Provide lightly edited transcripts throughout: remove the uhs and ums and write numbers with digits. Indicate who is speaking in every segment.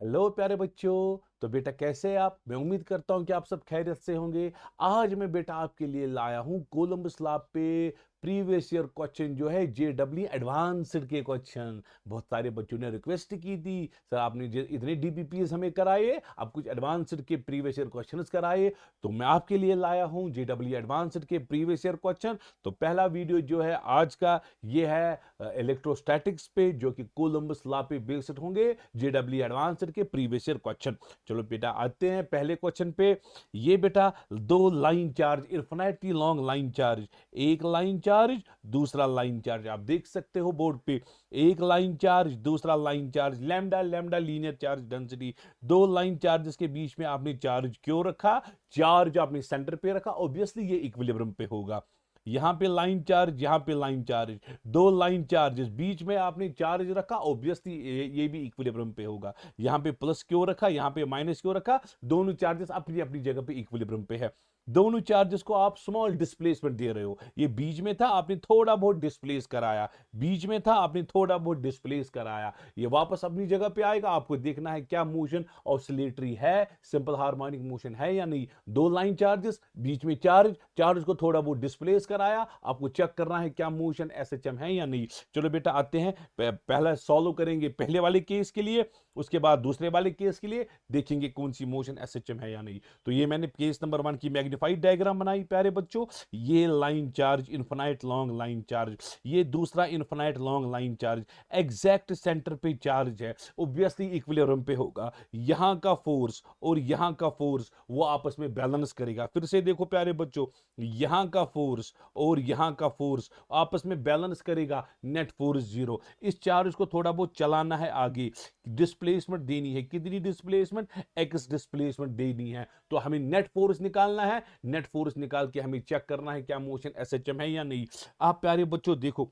Speaker 1: Hello प्यारे बच्चों। तो बेटा कैसे हैं आप? मैं उम्मीद करता हूं कि आप सब खैरियत से होंगे। आज मैं बेटा आपके लिए लाया हूं कोलंबस लैब पे प्रीवियस ईयर क्वेश्चन जो है जेडब्ल्यू एडवांस्ड के क्वेश्चन। बहुत सारे बच्चों ने रिक्वेस्ट की थी, सर आपने इतने डीबीपीएस हमें कराए, अब कुछ एडवांस्ड के प्रीवियस ईयर क्वेश्चंस कराए। तो मैं आपके लिए लाया हूं जेडब्ल्यू एडवांस्ड के प्रीवियस ईयर क्वेश्चन। तो पहला वीडियो जो है आज का ये है इलेक्ट्रोस्टैटिक्स पे, जो कि कोलंबस लॉ पे बेस्ड होंगे जेडब्ल्यू एडवांस्ड के प्रीवियस ईयर क्वेश्चन। चलो बेटा आते हैं पहले क्वेश्चन पे। ये बेटा दो line charge, infinitely long line charge, एक लाइन चार्ज दूसरा लाइन चार्ज, आप देख सकते हो बोर्ड पे। एक लाइन चार्ज दूसरा line charge, lambda lambda linear charge density. दो लाइन चार्जेस के बीच में आपने चार्ज क्यों रखा? चार्ज आपने सेंटर पे रखा, ऑब्वियसली ये इक्विलिब्रियम पे होगा। यहां पे लाइन चार्ज, यहां पे लाइन चार्ज, दो लाइन चार्जेस बीच में आपने चार्ज रखा, ऑब्वियसली ये भी इक्विलिब्रियम पे होगा। यहां पे प्लस क्यों रखा, यहां पे माइनस क्यों रखा? दोनों चार्जेस अपनी अपनी जगह पे इक्विलिब्रियम पे है। दोनों चार्जेस को आप स्मॉल डिस्प्लेसमेंट दे रहे हो। ये बीच में था, आपने थोड़ा बहुत डिस्प्लेस कराया, बीच में था, आपने थोड़ा बहुत डिस्प्लेस कराया। ये वापस अपनी जगह पे आएगा। आपको देखना है क्या मोशन ऑसिलेटरी है, सिंपल हार्मोनिक मोशन है या नहीं। दो लाइन चार्जेस, बीच में चार्ज, चार्ज को थोड़ा बहुत डिस्प्लेस कराया, आपको चेक करना है क्या मोशन एसएचएम है या नहीं। चलो बेटा आते हैं, पहला सॉल्व करेंगे पहले वाले केस के लिए, उसके बाद दूसरे वाले केस के लिए देखेंगे कौन सी मोशन एसएचएम है या नहीं। तो ये मैंने केस नंबर 1 की मैग्नीफाइड डायग्राम बनाई प्यारे बच्चों। ये line charge, infinite long line charge, ये दूसरा infinite long line charge, exact centre पे चार्ज है, ऑब्वियसली इक्विलिब्रियम पे होगा। यहां का फोर्स और यहां का फोर्स वो आपस में बैलेंस करेगा। फिर से देखो प्यारे बच्चों, यहां का फोर्स और यहां का फोर्स आपस में बैलेंस करेगा, नेट फोर्स जीरो। इस चार्ज को थोड़ा बहुत चलाना है आगे, डिस्प्लेसमेंट देनी है, कितनी डिस्प्लेसमेंट? एक्स डिस्प्लेसमेंट देनी है। तो हमें नेट फोर्स निकालना है, नेट फोर्स निकाल के हमें चेक करना है क्या मोशन एसएचएम है या नहीं। आप प्यारे बच्चों देखो,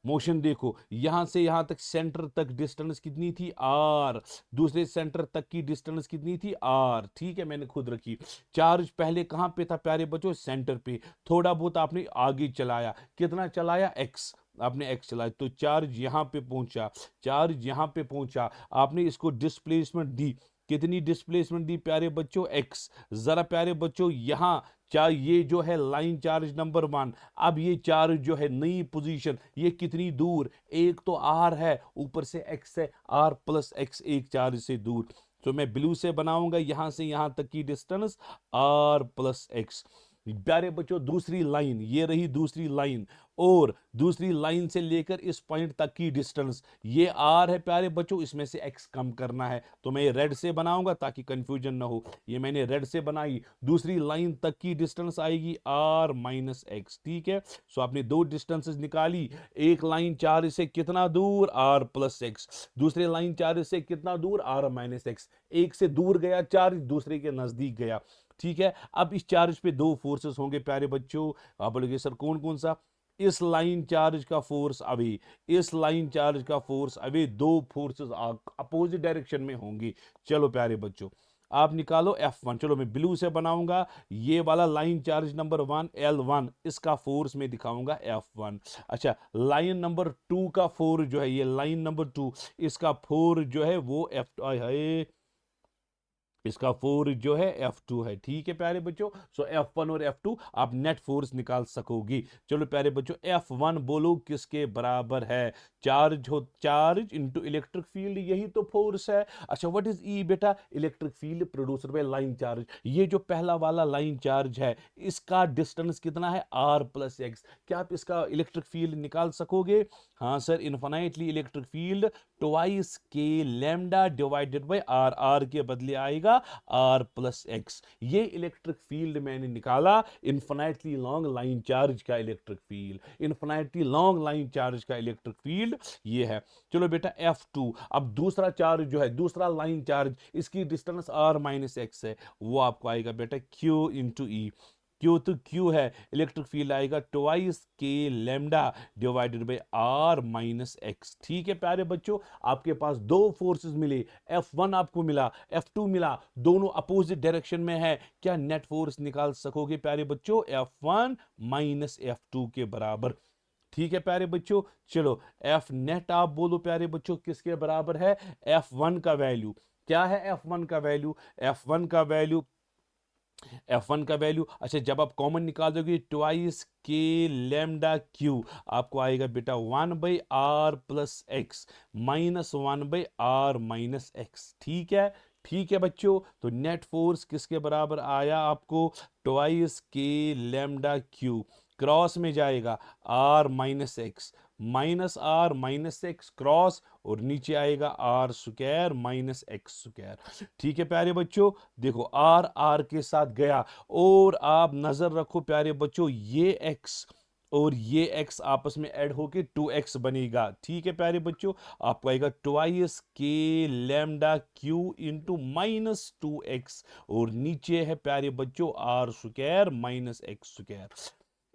Speaker 1: मोशन देखो, यहां से यहां तक सेंटर तक डिस्टेंस कितनी थी? आर। दूसरे सेंटर तक की डिस्टेंस कितनी थी? आर। ठीक है, मैंने खुद रखी। चार्ज पहले कहां पे था प्यारे बच्चों? सेंटर पे। थोड़ा बहुत आपने आगे चलाया, कितना चलाया? एक्स। आपने एक्स चलाया तो चार्ज यहां पे पहुंचा, चार्ज यहां पे पहुंचा, आपने इसको डिस्प्लेसमेंट दी। कितनी डिस्प्लेसमेंट दी प्यारे बच्चों? एक्स। जरा प्यारे बच्चों यहां चाहे ये जो है लाइन चार्ज नंबर 1, अब ये चार्ज जो है नई पोजीशन, ये कितनी दूर? एक तो आर है, ऊपर से एक्स है, आर प्लस एक्स एक चार्ज से दूर। तो मैं ब्लू से बनाऊंगा यहां से यहां तक की डिस्टेंस आर प्लस एक्स। प्यारे बच्चों दूसरी लाइन, ये रही दूसरी लाइन, और दूसरी लाइन से लेकर इस पॉइंट तक की डिस्टेंस ये आर है प्यारे बच्चों, इसमें से एक्स कम करना है। तो मैं ये रेड से बनाऊंगा ताकि कंफ्यूजन ना हो। ये मैंने रेड से बनाई, दूसरी लाइन तक की डिस्टेंस आएगी आर माइनस एक्स। ठीक है, सो आपने दो डिस्टेंसेस निकाली। एक लाइन चार्ज से कितना दूर? R plus X. दूसरे लाइन चार्ज से कितना दूर? R minus X. एक से दूर गया चार्ज, दूसरे के नजदीक गया। ठीक है, अब इस चार्ज पे दो फोर्सेस होंगे प्यारे बच्चों। आप बोलोगे सर कौन कौन सा? इस लाइन चार्ज का फोर्स अवे, इस लाइन चार्ज का फोर्स अवे, दो फोर्सेस अपोजिट डायरेक्शन में होंगे। चलो प्यारे बच्चों आप निकालो F1। चलो मैं ब्लू से बनाऊंगा, ये वाला लाइन चार्ज नंबर 1 L1, इसका फोर्स में दिखाऊंगा F1। अच्छा, लाइन नंबर 2 का फोर्स जो है, ये लाइन नंबर 2, इसका फोर्स जो है वो F है, इसका फोर्स जो है F2 है। ठीक है प्यारे बच्चों, सो F1 और F2 आप नेट फोर्स निकाल सकोगे। चलो प्यारे बच्चों F1 बोलो किसके बराबर है? चार्ज हो, चार्ज इनटू इलेक्ट्रिक फील्ड, यही तो फोर्स है। अच्छा, व्हाट इज ई बेटा? Electric field producer by line charge. ये जो पहला वाला लाइन चार्ज है, इसका डिस्टेंस कितना है? R plus X. क्या आप इसका इलेक्ट्रिक फील्ड निकाल सकोगे? हाँ sir, infinitely electric field twice K lambda divided by R, R के बदले आएगा आर प्लस एक्स। ये इलेक्ट्रिक फील्ड मैंने निकाला, इन्फिनाइटली लॉन्ग लाइन चार्ज का electric field, infinitely long line charge का इलेक्ट्रिक फील्ड ये है। चलो बेटा F2, अब दूसरा चार्ज जो है, दूसरा लाइन चार्ज, इसकी डिस्टेंस आर माइनस एक्स है, वो आपको आएगा बेटा Q इंटू ई। क्यू तो क्यू है, इलेक्ट्रिक फील्ड आएगा twice K lambda divided by R minus X. ठीक है प्यारे बच्चों, आपके पास दो फोर्सेस मिले, F1 आपको मिला, F2 मिला, दोनों अपोजिट डायरेक्शन में है। क्या नेट फोर्स निकाल सकोगे प्यारे बच्चों? F1 माइनस F2 के बराबर। ठीक है प्यारे बच्चों। चलो एफ नेट आप बोलो प्यारे बच्चों किसके बराबर है, F1 का वैल्यू क्या है, F1 का वैल्यू, F1 का वैल्यू, F1 का वैल्यू, अच्छा जब आप कॉमन निकाल दोगे ट्वाइस के लेमडा क्यू, आपको आएगा बेटा 1/r plus x minus 1/r minus X. ठीक है बच्चों। तो नेट फोर्स किसके बराबर आया आपको, ट्वाइस के लेमडा क्यू, क्रॉस में जाएगा r minus X, minus R minus X cross, और नीचे आएगा R square minus X square. ठीक है प्यारे बच्चों, देखो आर आर के साथ गया, और आप नजर रखो प्यारे बच्चों ये एक्स और ये x आपस में ऐड होके 2x बनेगा। ठीक है प्यारे बच्चों, आपको आएगा twice K lambda Q into minus 2x, और नीचे है प्यारे बच्चों R square minus X square.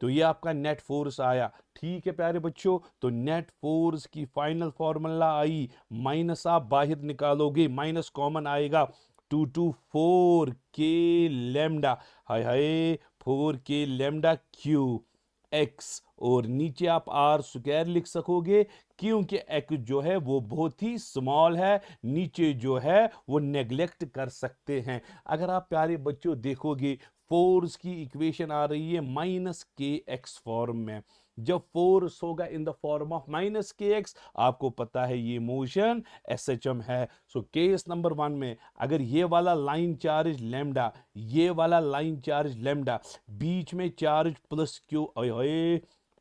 Speaker 1: तो ये आपका नेट फोर्स आया। ठीक है प्यारे बच्चों, तो नेट फोर्स की फाइनल फॉर्मूला आई, माइनस आप बाहर निकालोगे, माइनस कॉमन आएगा, 2 के लेमडा, हाय हाय 4 के लेमडा क्यू एक्स, और नीचे आप आर स्क्वायर लिख सकोगे क्योंकि एक्स जो है वो बहुत ही स्मॉल है, नीचे जो है वो नेग्लेक्ट कर सकते हैं। अगर आप प्यारे बच्चों देखोगे फोर्स की इक्वेशन आ रही है माइनस के एक्स फॉर्म में, जब फोर्स होगा इन द फॉर्म ऑफ माइनस के एक्स, आपको पता है ये मोशन एसएचएम है। सो केस नंबर 1 में अगर ये वाला लाइन चार्ज लेमडा, ये वाला लाइन चार्ज लेमडा, बीच में charge plus Q,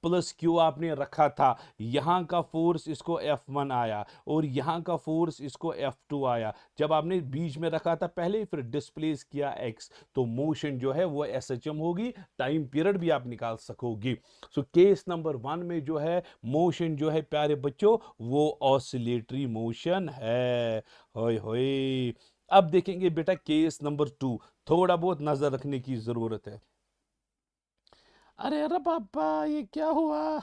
Speaker 1: plus Q आपने रखा था, यहां का फोर्स इसको F1 आया और यहां का फोर्स इसको F2 आया, जब आपने बीच में रखा था पहले फिर डिस्प्लेस किया x, तो मोशन जो है वो SHM होगी, टाइम पीरियड भी आप निकाल सकोगे। सो केस नंबर 1 में जो है मोशन जो है प्यारे बच्चों वो ऑसिलेटरी मोशन है। होय होय। अब देखेंगे बेटा केस नंबर 2, थोड़ा बहुत नजर रखने की जरूरत है। अरे पापा ये क्या हुआ।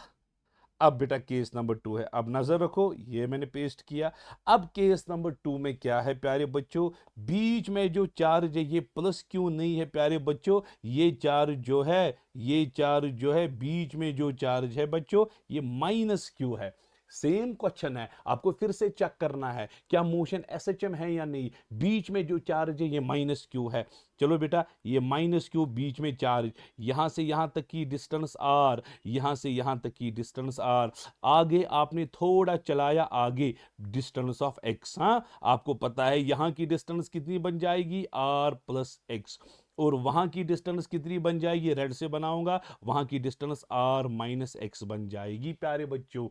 Speaker 1: अब बेटा केस नंबर 2 है, अब नजर रखो, ये मैंने पेस्ट किया। अब केस नंबर 2 में क्या है प्यारे बच्चों, बीच में जो चार्ज है ये प्लस क्यू नहीं है प्यारे बच्चों, ये चार्ज जो है, ये चार्ज जो है बीच में जो चार्ज है बच्चों ये माइनस क्यू है। सेम क्वेश्चन है, आपको फिर से चेक करना है क्या मोशन एसएचएम है या नहीं, बीच में जो चार्ज है ये माइनस क्यू है। चलो बेटा ये माइनस क्यू बीच में चार्ज, यहां से यहां तक की डिस्टेंस आर, यहां से यहां तक की डिस्टेंस आर, आगे आपने थोड़ा चलाया आगे डिस्टेंस ऑफ एक्स, हाँ आपको पता है यहां की डिस्टेंस कितनी बन जाएगी आर प्लस एक्स, और वहां की डिस्टेंस कितनी बन जाएगी, रेड से बनाऊंगा, वहां की डिस्टेंस आर माइनस एक्स बन जाएगी प्यारे बच्चों।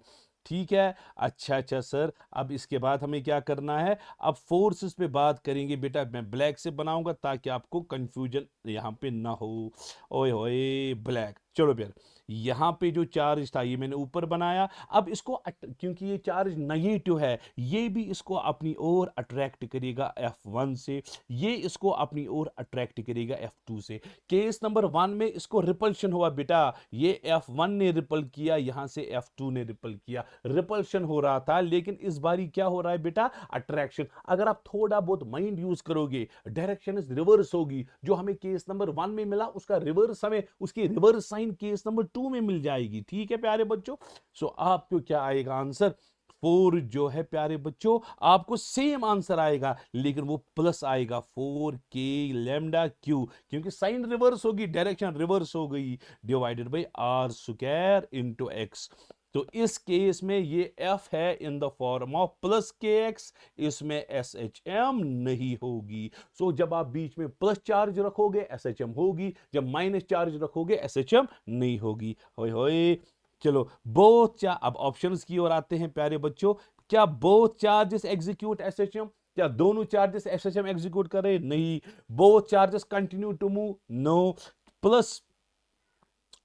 Speaker 1: ठीक है, अच्छा सर, अब इसके बाद हमें क्या करना है, अब फोर्सेस पे बात करेंगे बेटा, मैं ब्लैक से बनाऊंगा ताकि आपको कंफ्यूजन यहां पे ना हो। ओए होए ब्लैक, चलो फिर यहां पे जो चार्ज था ये मैंने ऊपर बनाया, अब इसको क्योंकि ये चार्ज नेगेटिव है, ये भी इसको अपनी ओर अट्रैक्ट करेगा F1 से, ये इसको अपनी ओर अट्रैक्ट करेगा F2 से। केस नंबर 1 में इसको रिपल्शन हुआ बेटा, ये F1 ने रिपल किया, यहां से F2 ने रिपल किया, रिपल्शन हो रहा था, लेकिन इस बारी क्या हो रहा है बेटा, अट्रैक्शन। अगर आप थोड़ा बहुत माइंड यूज करोगे डायरेक्शन इज रिवर्स होगी, जो हमें केस नंबर 1 में मिला उसका रिवर्स हमें, उसकी रिवर्स साइन केस नंबर 2 में मिल जाएगी। ठीक है प्यारे बच्चों, सो आपको क्या आएगा आंसर, 4 जो है प्यारे बच्चों आपको सेम आंसर आएगा, लेकिन वो प्लस आएगा 4 के लेमडा क्यू, क्योंकि साइन रिवर्स होगी, डायरेक्शन रिवर्स हो गई, divided by R square into X. तो इस केस में ये F है in the form of plus K X, इसमें SHM नहीं होगी। सो जब आप बीच में प्लस चार्ज रखोगे SHM होगी, जब माइनस चार्ज रखोगे SHM नहीं होगी। होय होय। चलो बोथ अब ऑप्शंस की ओर आते हैं प्यारे बच्चों, क्या बोथ चार्जेस एग्जीक्यूट SHM, क्या दोनों चार्जेस SHM एग्जीक्यूट कर रहे, नहीं, both charges continue to move, no, plus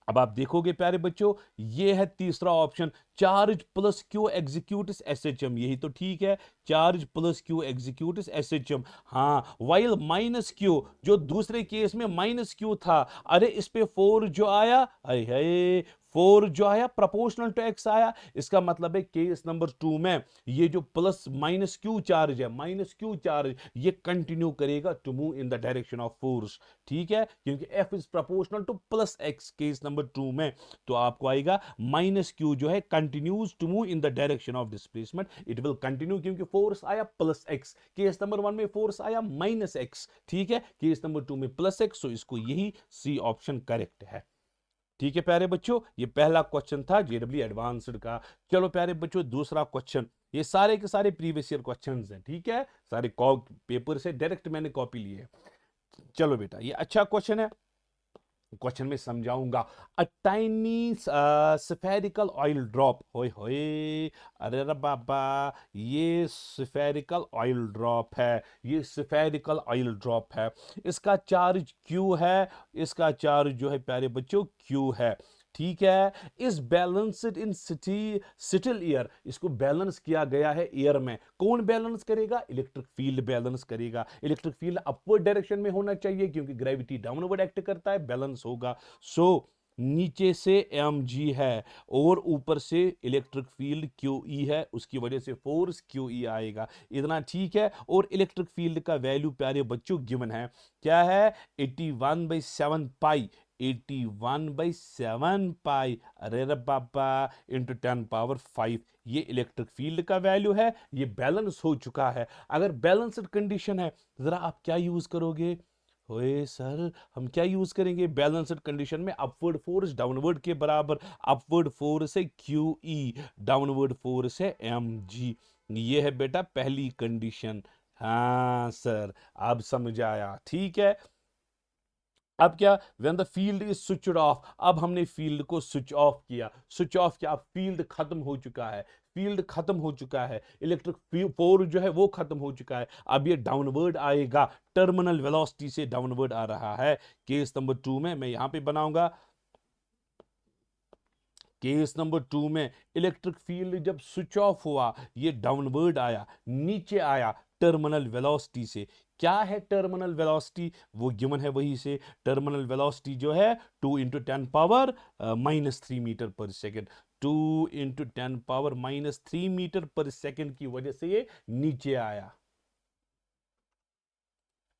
Speaker 1: अब आप देखोगे प्यारे बच्चों ये है तीसरा option, charge plus Q executes SHM, यही तो ठीक है, charge plus Q executes SHM। हाँ, वाइल माइनस क्यू, जो दूसरे केस में माइनस क्यू था, अरे इस पे 4 जो आया, अरे 4 जो आया प्रोपोर्शनल टू x आया, इसका मतलब है केस नंबर 2 में ये जो प्लस माइनस क्यू चार्ज है, माइनस क्यू चार्ज ये कंटिन्यू करेगा to move in the direction of force, ठीक है, क्योंकि f is proportional to plus x case number 2 में, तो आपको आएगा माइनस क्यू जो है continues to move in the direction of displacement, it will continue क्योंकि फोर्स आया प्लस x, केस नंबर 1 में फोर्स आया माइनस x, ठीक है, केस नंबर 2 में प्लस x, सो इसको यही सी ऑप्शन करेक्ट है। ठीक है प्यारे बच्चों, ये पहला क्वेश्चन था जेडब्ल्यू एडवांस्ड का। चलो प्यारे बच्चों दूसरा क्वेश्चन, ये सारे के सारे प्रीवियस ईयर क्वेश्चंस हैं, ठीक है, सारे पेपर से डायरेक्ट मैंने कॉपी लिए है। चलो बेटा ये अच्छा क्वेश्चन है, क्वेश्चन में समझाऊंगा। A tiny spherical oil drop, होए होए, अरे रे बाबा, ये स्फेरिकल ऑयल ड्रॉप है, ये स्फेरिकल ऑयल ड्रॉप है, इसका चार्ज क्यू है, इसका चार्ज जो है प्यारे बच्चों क्यू है, ठीक है, इस बैलेंस्ड इन सिटिल एयर, इसको बैलेंस किया गया है एयर में, कौन बैलेंस करेगा, इलेक्ट्रिक फील्ड बैलेंस करेगा, इलेक्ट्रिक फील्ड अपवर्ड डायरेक्शन में होना चाहिए क्योंकि ग्रेविटी डाउनवर्ड एक्ट करता है, बैलेंस होगा। सो नीचे से mg है और ऊपर से इलेक्ट्रिक फील्ड QE है, उसकी वजह से फोर्स QE आएगा, इतना ठीक है। और इलेक्ट्रिक फील्ड का वैल्यू प्यारे बच्चों गिवन है, क्या है, 81/7 पाई, 81/7 पाई, अरे रे बाबा, इंटू 10⁵, ये इलेक्ट्रिक फील्ड का वैल्यू है, ये बैलेंस हो चुका है। अगर बैलेंस्ड कंडीशन है जरा आप क्या यूज करोगे, ओए सर हम क्या यूज करेंगे बैलेंस्ड कंडीशन में, अपवर्ड फोर्स डाउनवर्ड के बराबर, अपवर्ड फोर्स है QE, डाउनवर्ड फोर्स है mg, ये है बेटा पहली कंडीशन। हाँ सर अब समझ आया, ठीक है। अब क्या, when the field is switched off, अब हमने फील्ड को स्विच ऑफ किया, स्विच ऑफ किया, अब फील्ड खत्म हो चुका है, फील्ड खत्म हो चुका है, इलेक्ट्रिक फोर्स जो है वो खत्म हो चुका है, अब ये डाउनवर्ड आएगा, टर्मिनल वेलोसिटी से डाउनवर्ड आ रहा है। केस नंबर 2 में मैं यहां पे बनाऊंगा, केस नंबर 2 में इलेक्ट्रिक फील्ड जब स्विच ऑफ हुआ, ये डाउनवर्ड आया, नीचे आया टर्मिनल वेलोसिटी से। क्या है टर्मिनल वेलोसिटी, वो गिवन है वही से, टर्मिनल वेलोसिटी जो है 2 × 10⁻³ मीटर पर सेकेंड, 2 × 10⁻³ मीटर पर सेकेंड की वजह से ये नीचे आया,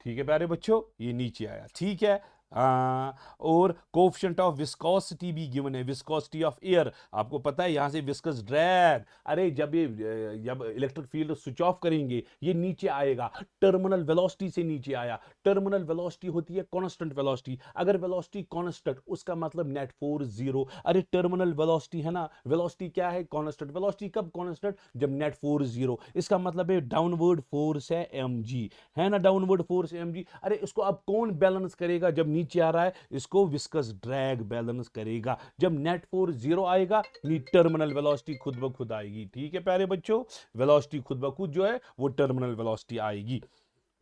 Speaker 1: ठीक है प्यारे बच्चों, ये नीचे आया, ठीक है। और कोफिशिएंट ऑफ विस्कोसिटी भी गिवन है, विस्कोसिटी ऑफ एयर, आपको पता है यहां से विस्कस ड्रैग, अरे जब इलेक्ट्रिक फील्ड स्विच ऑफ करेंगे ये नीचे आएगा, टर्मिनल वेलोसिटी से नीचे आया, टर्मिनल वेलोसिटी होती है कांस्टेंट वेलोसिटी, अगर वेलोसिटी कांस्टेंट उसका मतलब नेट फोर्स 0, अरे टर्मिनल वेलोसिटी है ना, वेलोसिटी क्या है, कांस्टेंट, वेलोसिटी कब कांस्टेंट, जब नेट फोर्स 0, इसका मतलब है डाउनवर्ड फोर्स है mg, है ना, डाउनवर्ड फोर्स mg, अरे इसको अब कौन बैलेंस करेगा, जब नीचे आ रहा है इसको विस्कस ड्रैग बैलेंस करेगा, जब नेट फोर्स 0 आएगा टर्मिनल वेलोसिटी खुद ब खुद आएगी, ठीक है प्यारे बच्चों, वेलोसिटी खुद ब खुद जो है वो टर्मिनल वेलोसिटी आएगी,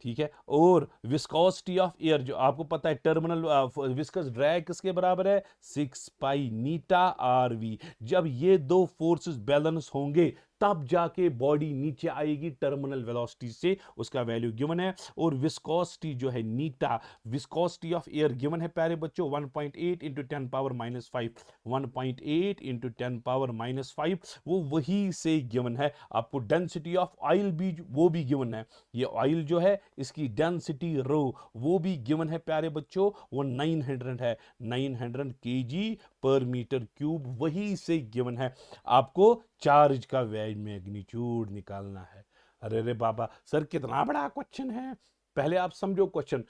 Speaker 1: ठीक है। और विस्कोसिटी ऑफ एयर जो आपको पता है, टर्मिनल विस्कस ड्रैग किसके बराबर है, 6π∗RV, जब ये दो फोर्सेस बैलेंस होंगे तब जाके बॉडी नीचे आएगी टर्मिनल वेलोसिटी से, उसका वैल्यू गिवन है। और विस्कोसिटी जो है नीटा, विस्कोसिटी ऑफ एयर गिवन है प्यारे बच्चों 1.8 × 10⁻⁵, 1.8 × 10⁻⁵, वो वही से गिवन है। आपको डेंसिटी ऑफ ऑयल भी वो भी गिवन है, ये ऑयल जो है इसकी डेंसिटी रो वो भी गिवन है प्यारे बच्चों, वो 900 है, 900 kg/m³, वही से गिवन है। आपको चार्ज का मैग्नीट्यूड निकालना है। अरे रे बाबा सर कितना बड़ा क्वेश्चन है, पहले आप समझो क्वेश्चन,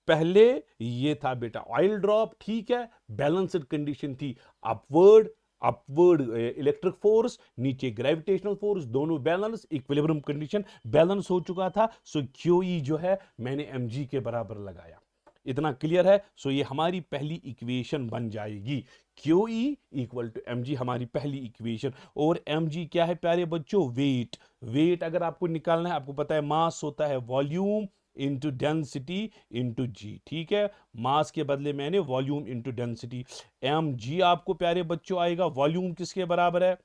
Speaker 1: पहले ये था बेटा ऑयल ड्रॉप, ठीक है, बैलेंस्ड कंडीशन थी, अपवर्ड अपवर्ड इलेक्ट्रिक फोर्स, नीचे ग्रेविटेशनल फोर्स, दोनों बैलेंस, इक्विलिब्रियम कंडीशन बैलेंस हो चुका था, सो QE जो है मैंने mg के बराबर लगाया, इतना क्लियर है। सो ये हमारी पहली इक्वेशन बन जाएगी, QE = mg, हमारी पहली इक्वेशन। और mg क्या है प्यारे बच्चों, वेट, वेट अगर आपको निकालना है, आपको पता है मास होता है volume into density into G, ठीक है, मास के बदले मैंने वॉल्यूम इंटू डेंसिटी, mg आपको प्यारे बच्चों आएगा, वॉल्यूम किसके बराबर है,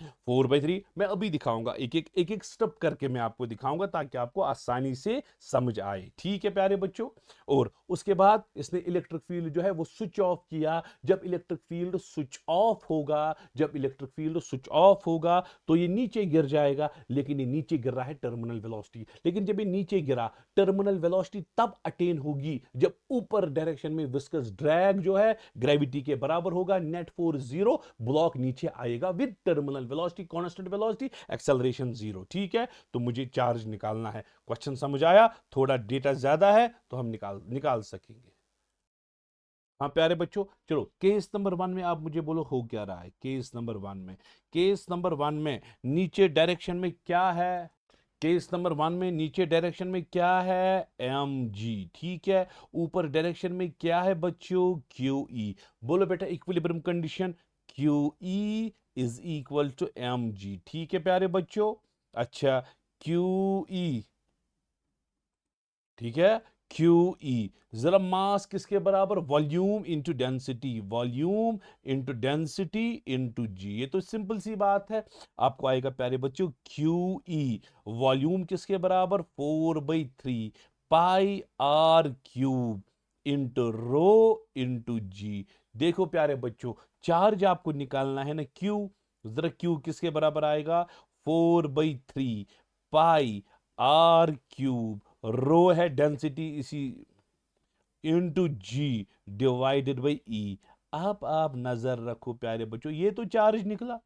Speaker 1: 4/3 मैं अभी दिखाऊंगा, एक एक स्टेप करके मैं आपको दिखाऊंगा ताकि आपको आसानी से समझ आए। ठीक है प्यारे बच्चों। और उसके बाद इसने इलेक्ट्रिक फील्ड जो है वो स्विच ऑफ किया। जब इलेक्ट्रिक फील्ड स्विच ऑफ होगा, जब इलेक्ट्रिक फील्ड स्विच ऑफ होगा तो ये नीचे गिर जाएगा, लेकिन ये नीचे गिर रहा है टर्मिनल वेलोसिटी। लेकिन जब ये नीचे गिरा, टर्मिनल वेलोसिटी तब अटेन होगी जब ऊपर डायरेक्शन में विस्कस ड्रैग जो है ग्रेविटी के बराबर होगा। नेट फोर्स 0, ब्लॉक नीचे आएगा with terminal velocity, constant velocity, acceleration 0। ठीक है, तो मुझे चार्ज निकालना है। क्वेश्चन समझ आया? थोड़ा डेटा ज्यादा है तो हम निकाल निकाल सकेंगे। हाँ प्यारे बच्चों, चलो केस नंबर 1 में आप मुझे बोलो हो क्या रहा है। केस नंबर 1 में, केस नंबर 1 में नीचे डायरेक्शन में क्या है? केस नंबर 1 में नीचे डायरेक्शन में क्या है? M G. ठीक है, ऊपर डायरेक्शन में क्या है बच्चों? Q E. बोलो बेटा equilibrium condition, Q E is equal to M G. ठीक है प्यारे बच्चों। अच्छा, क्यू ई, ठीक है, क्यू ई। जरा मास किसके बराबर? Volume into density, volume into density into G. ये तो सिंपल सी बात है। आपको आएगा प्यारे बच्चों क्यू ई, वॉल्यूम किसके बराबर? 4/3 pi R cube into rho into G. देखो प्यारे बच्चों, चार्ज आपको निकालना है ना क्यू, जरा क्यू किसके बराबर आएगा? 4/3 पाई आर क्यूब, रो है डेंसिटी इसी, into ji divided by E. आप नजर रखो प्यारे बच्चों, ये तो चार्ज निकला।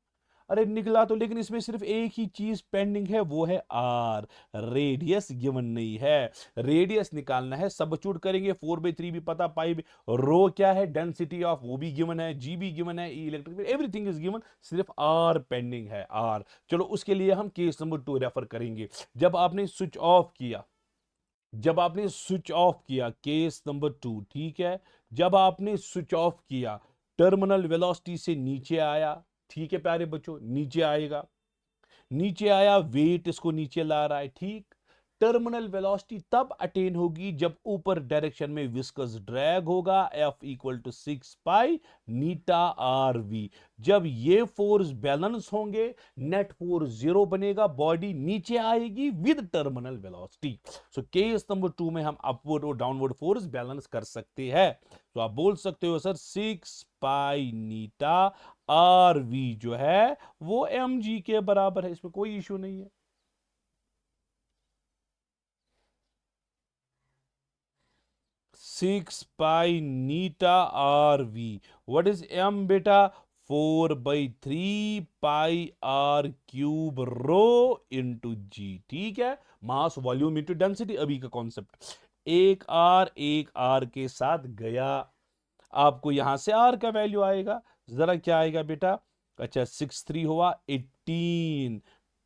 Speaker 1: अरे निकला तो, लेकिन इसमें सिर्फ एक ही चीज पेंडिंग है, वो है आर। रेडियस गिवन नहीं है, रेडियस निकालना है। सबस्टिट्यूट करेंगे, 4/3 भी पता, पाई भी। रो क्या है? डेंसिटी ऑफ, वो भी गिवन है, जी भी गिवन है, इलेक्ट्रिक एवरीथिंग इज गिवन, सिर्फ आर पेंडिंग है, आर। चलो उसके लिए हम केस नंबर 2 रेफर करेंगे। जब आपने स्विच ऑफ किया, जब आपने स्विच ऑफ किया, केस नंबर 2, ठीक है, जब आपने स्विच ऑफ किया, टर्मिनल वेलोसिटी से नीचे आया। ठीक है प्यारे बच्चों, नीचे आएगा, नीचे आया, वेट इसको नीचे ला रहा है। ठीक, टर्मिनल वेलोसिटी तब अटेन होगी जब ऊपर डायरेक्शन में विस्कस ड्रैग होगा, F equal to 6 pi eta R V. जब ये फोर्स बैलेंस होंगे, नेट फोर्स 0 बनेगा, बॉडी नीचे आएगी with terminal velocity. So case number 2 में हम अपवर्ड और डाउनवर्ड फोर्स बैलेंस कर सकते हैं। तो आप बोल सकते हो sir 6 pi eta R V जो है वो एम जी के बराबर है, इसमें कोई इशू नहीं है। 6 pi eta R V, what is M बेटा? 4/3 pi R cube rho into G. ठीक है, मास वॉल्यूम इंटू डेंसिटी, अभी का कॉन्सेप्ट। एक आर के साथ गया, आपको यहां से आर का वैल्यू आएगा, जरा क्या आएगा बेटा? अच्छा 6/3 हुआ 18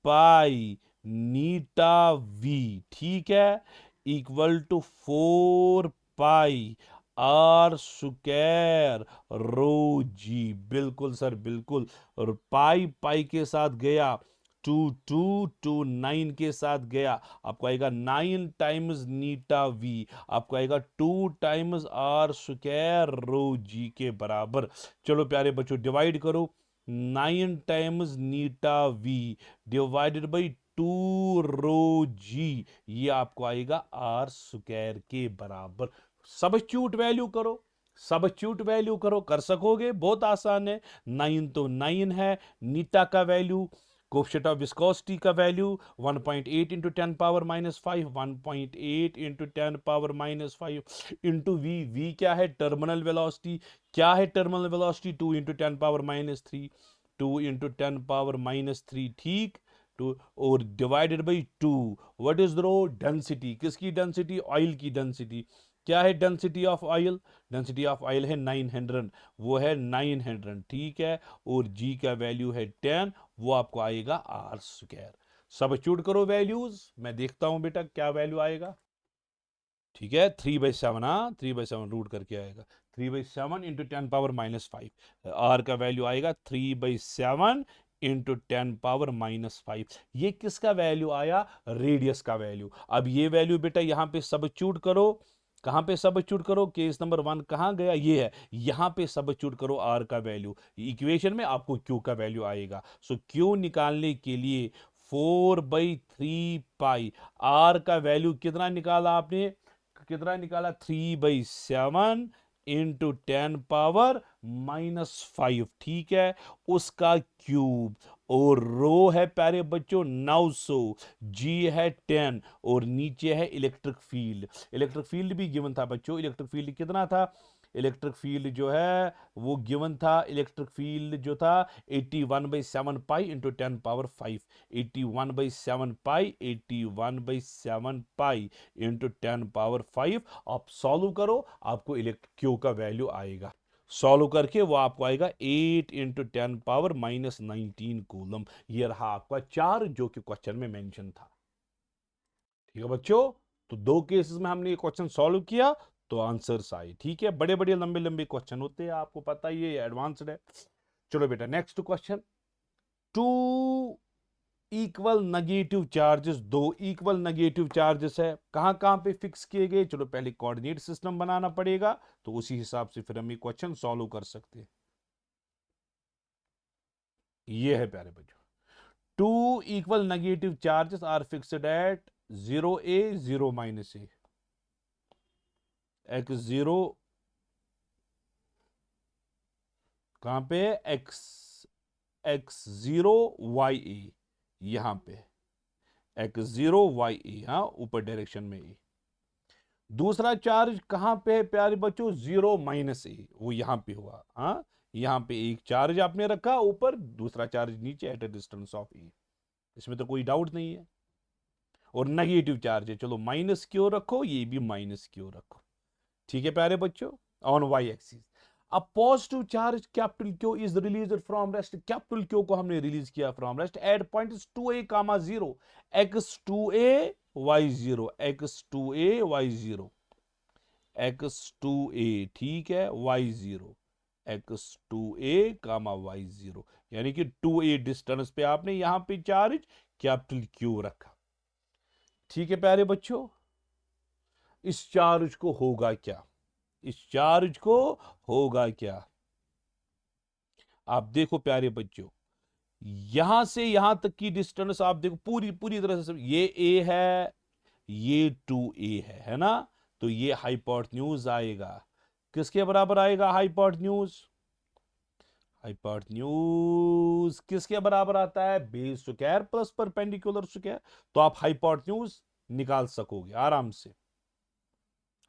Speaker 1: पाई नीटा वी। ठीक है, equal to 4 pi R square rho G. बिल्कुल सर बिल्कुल। और पाई पाई के साथ गया, 2 के साथ गया, आपको आएगा 9 टाइम्स नीटा वी, आपको आएगा 2 times R square rho G के बराबर। चलो प्यारे बच्चों डिवाइड करो, 9 times eta V divided by 2 rho G, ये आपको आएगा आर स्क्वायर के बराबर। सबस्टिट्यूट वैल्यू करो, सबस्टिट्यूट वैल्यू करो, कर सकोगे, बहुत आसान है। 9 तो 9 है, नीटा का वैल्यू, कोफिशिएंट ऑफ विस्कोसिटी का value 1.8 into 10 power -5, 1.8 into 10 power -5 into V. V क्या है? Terminal velocity. क्या है terminal velocity? 2 into 10 power -3, 2 into 10 power -3। ठीक, टू, और divided by 2। What is the rho? Density. किसकी डेंसिटी? ऑयल की डेंसिटी। क्या है density of oil? Density of oil है 900, वो है 900। ठीक है, और जी का वैल्यू है 10, वो आपको आएगा आर स्क्वायर। सबस्टिट्यूट करो वैल्यूज, मैं देखता हूं बेटा क्या वैल्यू आएगा। ठीक है, 3/7, हाँ 3/7 रूट करके आएगा, 3/7 इंटू 10 पावर -5। आर का वैल्यू आएगा 3/7 इंटू 10 पावर -5। ये किसका वैल्यू आया? रेडियस का वैल्यू। अब ये वैल्यू बेटा यहां पे सबस्टिट्यूट करो, कहाँ पे सब्स्टिट्यूट करो, केस नंबर 1 कहाँ गया, ये है, यहां पे सब्स्टिट्यूट करो आर का वैल्यू, इक्वेशन में आपको क्यू का वैल्यू आएगा। सो क्यू निकालने के लिए 4/3 पाई, आर का वैल्यू कितना निकाला आपने, कितना निकाला, 3/7 इंटू 10⁻⁻5, ठीक है, उसका क्यूब, और रो है प्यारे बच्चों 900, जी है 10, और नीचे है इलेक्ट्रिक फील्ड। इलेक्ट्रिक फील्ड भी गिवन था बच्चों, इलेक्ट्रिक फील्ड कितना था, इलेक्ट्रिक फील्ड जो है वो गिवन था, इलेक्ट्रिक फील्ड जो था 81/7 पाई इंटू 10⁻5, 81/7 पाई, 81/7 पाई इंटू 10⁻5। आप सॉल्व करो, आपको क्यू का वैल्यू आएगा, सॉल्व करके वो आपको आएगा 8 इंटू 10⁻⁻19 कूलम। ये रहा आपका चार जो कि क्वेश्चन में मेंशन था। ठीक है बच्चों, तो दो केसेस में हमने ये क्वेश्चन सॉल्व किया तो आंसर्स आए। ठीक है, बड़े बड़े लंबे लंबे क्वेश्चन होते हैं, आपको पता ही है, एडवांस्ड है। चलो बेटा next question, two equal negative charges, दो इक्वल नेगेटिव चार्जेस है, कहां कहां पे फिक्स किए गए, चलो पहले कोऑर्डिनेट सिस्टम बनाना पड़ेगा, तो उसी हिसाब से फिर हम ये क्वेश्चन सॉल्व कर सकते हैं। ये है प्यारे बच्चों, two equal negative charges are fixed at 0a 0-a, x0 कहां पे, x0 ya, यहां पे x0 ya, हाँ ऊपर डायरेक्शन में ए। दूसरा चार्ज कहां पे है प्यारे बच्चों, 0-a, वो यहां पे हुआ, हाँ यहां पे एक चार्ज आपने रखा ऊपर, दूसरा चार्ज नीचे एट ए डिस्टेंस ऑफ ए, इसमें तो कोई डाउट नहीं है। और नेगेटिव चार्ज है, चलो माइनस क्यों रखो, ये भी माइनस क्यों रखो। ठीक है प्यारे बच्चों, ऑन वाई एक्सिस। अब positive charge capital Q is released from rest, capital Q को हमने रिलीज किया from rest at points 2a, 0, x2a y0, x2a y0, x2a, ठीक है, y0, x2a y0, यानी कि 2a डिस्टेंस पे आपने यहां पे चार्ज कैपिटल क्यू रखा। ठीक है प्यारे बच्चों, इस चार्ज को होगा क्या, इस चार्ज को होगा क्या, आप देखो प्यारे बच्चों, यहां से यहां तक की डिस्टेंस आप देखो, पूरी पूरी तरह से, ये ए है, ये 2a है ना, तो ये हाइपोटेन्यूज आएगा, किसके बराबर आएगा, हाइपोटेन्यूज, हाइपोटेन्यूज किसके बराबर आता है, base square plus perpendicular square, तो आप हाइपोटेन्यूज निकाल सकोगे आराम से।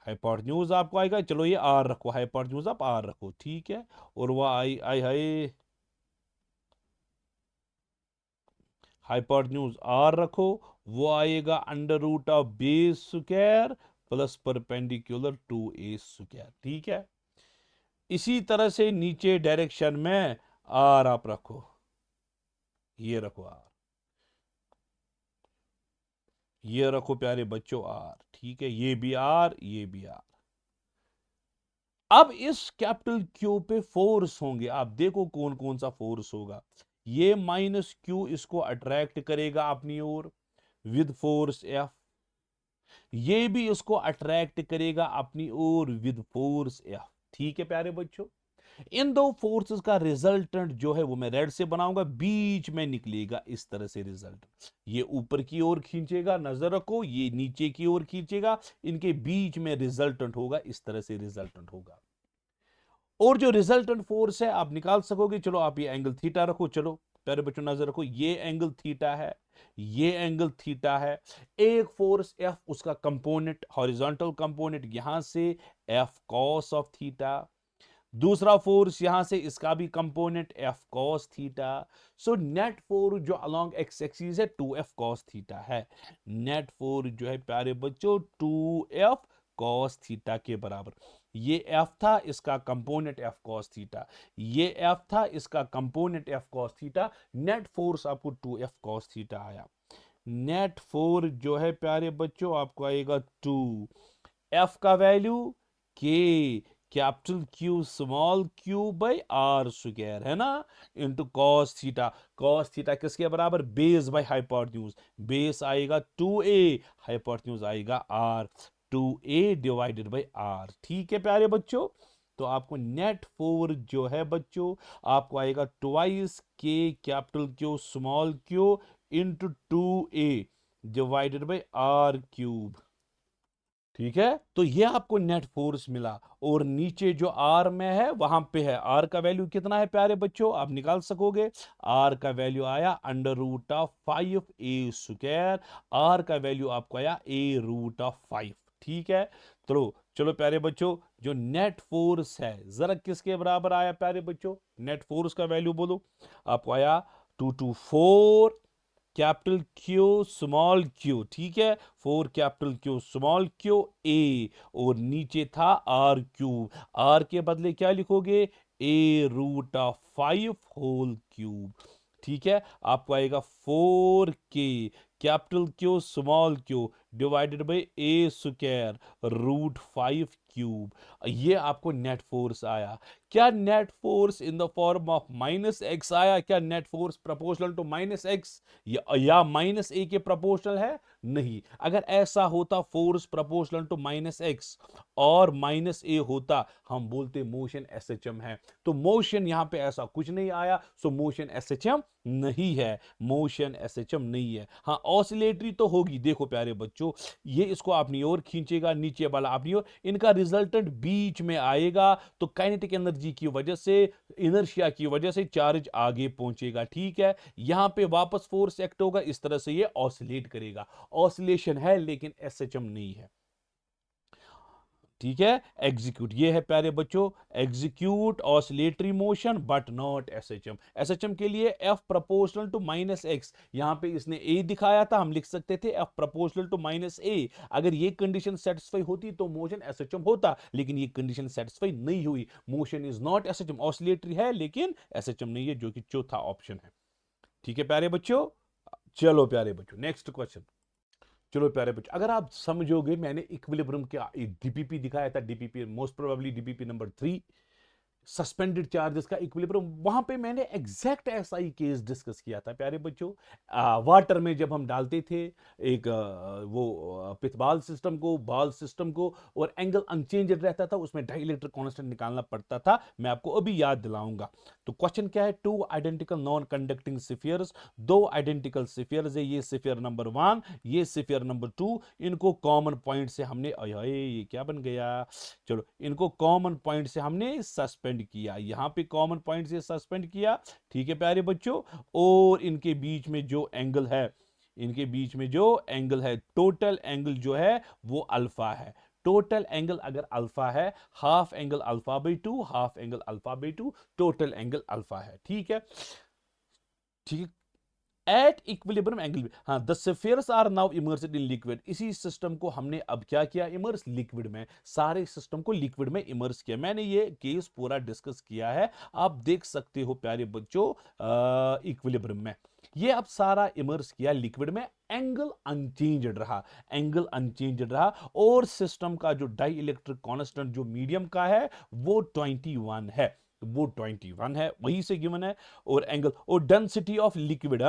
Speaker 1: हाइपोटेन्यूज आपको आएगा, चलो ये आर रखो, हाइपोटेन्यूज आप आर रखो, ठीक है, और वह आई आई हाई, हाइपोटेन्यूज आर रखो, वो आएगा under root of base square plus perpendicular 2a square, ठीक है। इसी तरह से नीचे डायरेक्शन में आर आप रखो, ये रखो आर, ये रखो प्यारे बच्चों आर, ठीक है, ये भी आर, ये भी आर। अब इस कैपिटल क्यू पे फोर्स होंगे, आप देखो कौन कौन सा फोर्स होगा, ये माइनस क्यू इसको अट्रैक्ट करेगा अपनी ओर विद फोर्स एफ, ये भी इसको अट्रैक्ट करेगा अपनी ओर विद फोर्स एफ। ठीक है प्यारे बच्चों, इन दो फोर्सेस का रिजल्टेंट जो है वो मैं रेड से बनाऊंगा, बीच में निकलेगा इस तरह से रिजल्ट, ये ऊपर की ओर खींचेगा, नजर रखो, ये नीचे की ओर खींचेगा, इनके बीच में रिजल्टेंट होगा, इस तरह से रिजल्टेंट होगा। और जो रिजल्टेंट फोर्स है आप निकाल सकोगे, चलो आप ये एंगल थीटा रखो, चलो प्यारे बच्चों नजर रखो, ये एंगल थीटा है, ये एंगल थीटा है, एक फोर्स एफ, उसका कंपोनेंट हॉरिजॉन्टल कंपोनेंट यहां से एफ कॉस ऑफ थीटा, दूसरा फोर्स यहां से इसका भी कंपोनेंट एफ कॉस थीटा। सो नेट फोर्स जो अलोंग एक्स एक्सिस है 2f कॉस थीटा है, नेट फोर्स जो है प्यारे बच्चों 2f कॉस थीटा के बराबर, ये एफ था, इसका कंपोनेंट एफ कॉस थीटा, ये एफ था, इसका component F cos theta, net force आपको 2f कॉस थीटा आया। नेट फोर्स जो है प्यारे बच्चों आपको आएगा 2, एफ का value K, capital Q small Q by R square है ना, into cos theta, cos theta किसके बराबर, बेस बाई हाइपोटेन्यूज, बेस आएगा 2a, हाइपोटेन्यूज आएगा r, 2a divided by r। ठीक है प्यारे बच्चों, तो आपको नेट फोर्स जो है बच्चों आपको आएगा ट्वाइस के capital Q small Q into 2a divided by r cube. ठीक है, तो ये आपको नेट फोर्स मिला, और नीचे जो आर में है वहां पे है, आर का वैल्यू कितना है प्यारे बच्चों, आप निकाल सकोगे। आर का वैल्यू आया under root of 5a²। R का वैल्यू आपको आया a√5। ठीक है, चलो चलो प्यारे बच्चों, जो नेट फोर्स है जरा किसके बराबर आया प्यारे बच्चों, नेट फोर्स का वैल्यू बोलो। आपको आया 2 to 4 capital Q small Q. ठीक है, 4 capital Q small Q A, और नीचे था आर क्यूब। आर के बदले क्या लिखोगे, a√5 होल क्यूब। ठीक है, आपको आएगा 4k capital Q small Q divided by a² √5 cube. ये आपको नेट फोर्स आया। क्या net force in the form of -x आया, क्या net force proportional to -x या -a के प्रोपोर्शनल है, नहीं। अगर ऐसा होता फोर्स प्रोपोर्शनल टू -x और -a होता, हम बोलते मोशन एसएचएम है। तो मोशन यहां पे ऐसा कुछ नहीं आया, सो मोशन एसएचएम नहीं है, मोशन एसएचएम नहीं है। हाँ ऑसिलेटरी तो होगी। देखो प्यारे बच्चों, ये इसको अपनी ओर खींचेगा, नीचे वाला अपनी ओर, इनका रिजल्टेंट बीच में आएगा, तो काइनेटिक एनर्जी की वजह से, इनर्शिया की वजह से चार्ज आगे पहुंचेगा। ठीक है, यहां पे वापस फोर्स एक्ट होगा, इस तरह से ये ऑसिलेट करेगा। ऑसिलेशन है लेकिन एसएचएम नहीं है। ठीक है, एग्जीक्यूट, ये है प्यारे बच्चों, execute oscillatory motion but not SHM. SHM के लिए एफ प्रोपोर्शनल टू -x, यहां पे इसने ए दिखाया था, हम लिख सकते थे एफ प्रोपोर्शनल टू -a। अगर ये कंडीशन सेटिस्फाई होती तो मोशन एसएचएम होता, लेकिन ये कंडीशन सेटिस्फाई नहीं हुई। Motion is not SHM, oscillatory है लेकिन एसएचएम नहीं है, जो कि चौथा ऑप्शन है। ठीक है प्यारे बच्चों, चलो प्यारे बच्चों नेक्स्ट क्वेश्चन। चलो प्यारे बच्चों, अगर आप समझोगे, मैंने इक्विलिब्रियम का डीपीपी दिखाया था, DPP most probably DPP number 3, suspended charges का इक्विलिब्रियम, वहां पे मैंने एग्जैक्ट ऐसा ही केस डिस्कस किया था प्यारे बच्चों। वाटर में जब हम डालते थे एक पिथबाल सिस्टम को, बाल सिस्टम को, और एंगल अनचेंज्ड रहता था, उसमें डाइलेक्ट्रिक कांस्टेंट निकालना पड़ता था, मैं आपको अभी याद दिलाऊंगा। तो क्वेश्चन क्या है, 2 आइडेंटिकल नॉन कंडक्टिंग सिफियर्स, 2 आइडेंटिकल सिफियर्स है, ये सिफियर नंबर 1, ये सिफियर नंबर 2, इनको कॉमन पॉइंट से हमने, ये क्या बन गया, चलो इनको कॉमन पॉइंट से हमने सस्पेंड किया, यहां पे कॉमन पॉइंट से सस्पेंड किया। ठीक है प्यारे बच्चों, और इनके बीच में जो एंगल है, इनके बीच में जो एंगल है, टोटल एंगल जो है वो अल्फा है। टोटल एंगल अगर अल्फा है, half angle alpha by 2, half angle alpha by 2, total angle alpha है। ठीक है, ठीक, एट इक्विलिब्रियम एंगल, हाँ, the spheres are now immersed in liquid. इसी सिस्टम को हमने अब क्या किया, इमर्स लिक्विड में, सारे सिस्टम को लिक्विड में इमर्स किया। मैंने ये केस पूरा डिस्कस किया है, आप देख सकते हो प्यारे बच्चों इक्विलिब्रियम में। ये अब सारा इमर्स किया लिक्विड में, एंगल अनचेंज्ड रहा, एंगल अनचेंज्ड रहा, और सिस्टम का जो डाई इलेक्ट्रिक कांस्टेंट जो मीडियम का है वो 21 है, वो 21 है, वहीं से गिवन है। और एंगल और डेंसिटी ऑफ लिक्विड,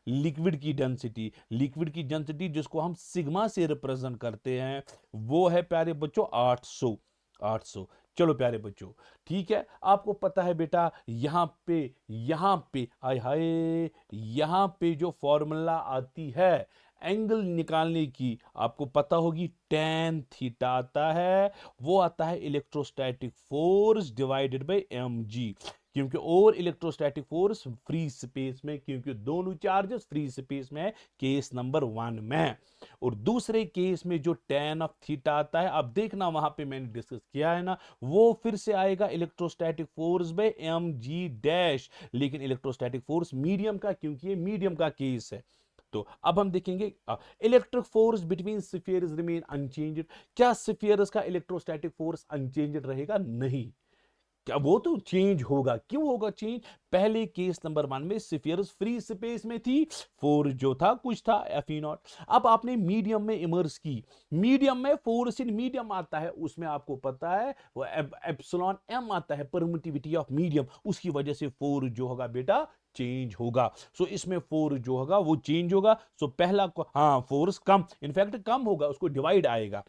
Speaker 1: लिक्विड की डेंसिटी, लिक्विड की डेंसिटी जिसको हम सिग्मा से रिप्रेजेंट करते हैं, वो है प्यारे बच्चों 800, 800। चलो प्यारे बच्चों, ठीक है, आपको पता है बेटा, यहां पे हाय हाय, यहां पे जो फॉर्मूला आती है एंगल निकालने की, आपको पता होगी tan थीटा आता है, वो आता है electrostatic force divided by mg। क्योंकि और इलेक्ट्रोस्टैटिक फोर्स फ्री स्पेस में, क्योंकि दोनों चार्जेस फ्री स्पेस में है केस नंबर 1 में, और दूसरे केस में जो tan ऑफ थीटा आता है, अब देखना वहां पे मैंने डिस्कस किया है ना, वो फिर से आएगा electrostatic force by mg dash, लेकिन इलेक्ट्रोस्टैटिक फोर्स मीडियम का, क्योंकि ये मीडियम का केस है। तो अब हम देखेंगे electric force between spheres remain unchanged. क्या स्फीयर्स का इलेक्ट्रोस्टैटिक फोर्स अनचेंज्ड रहेगा? नहीं, क्या वो तो चेंज होगा। क्यों होगा चेंज? पहले केस नंबर 1 में स्फीयर्स फ्री स्पेस में थी, फोर्स जो था कुछ था Fe0। अब आपने मीडियम में इमर्स की, मीडियम में फोर्स इन मीडियम आता है, उसमें आपको पता है वो एप्सिलॉन m आता है, परमिटिविटी ऑफ मीडियम, उसकी वजह से फोर्स जो होगा बेटा चेंज होगा। सो इसमें फोर्स जो होगा वो चेंज होगा। सो पहला हाँ फोर्स कम, इनफैक्ट कम होगा, उसको डिवाइड आएगा।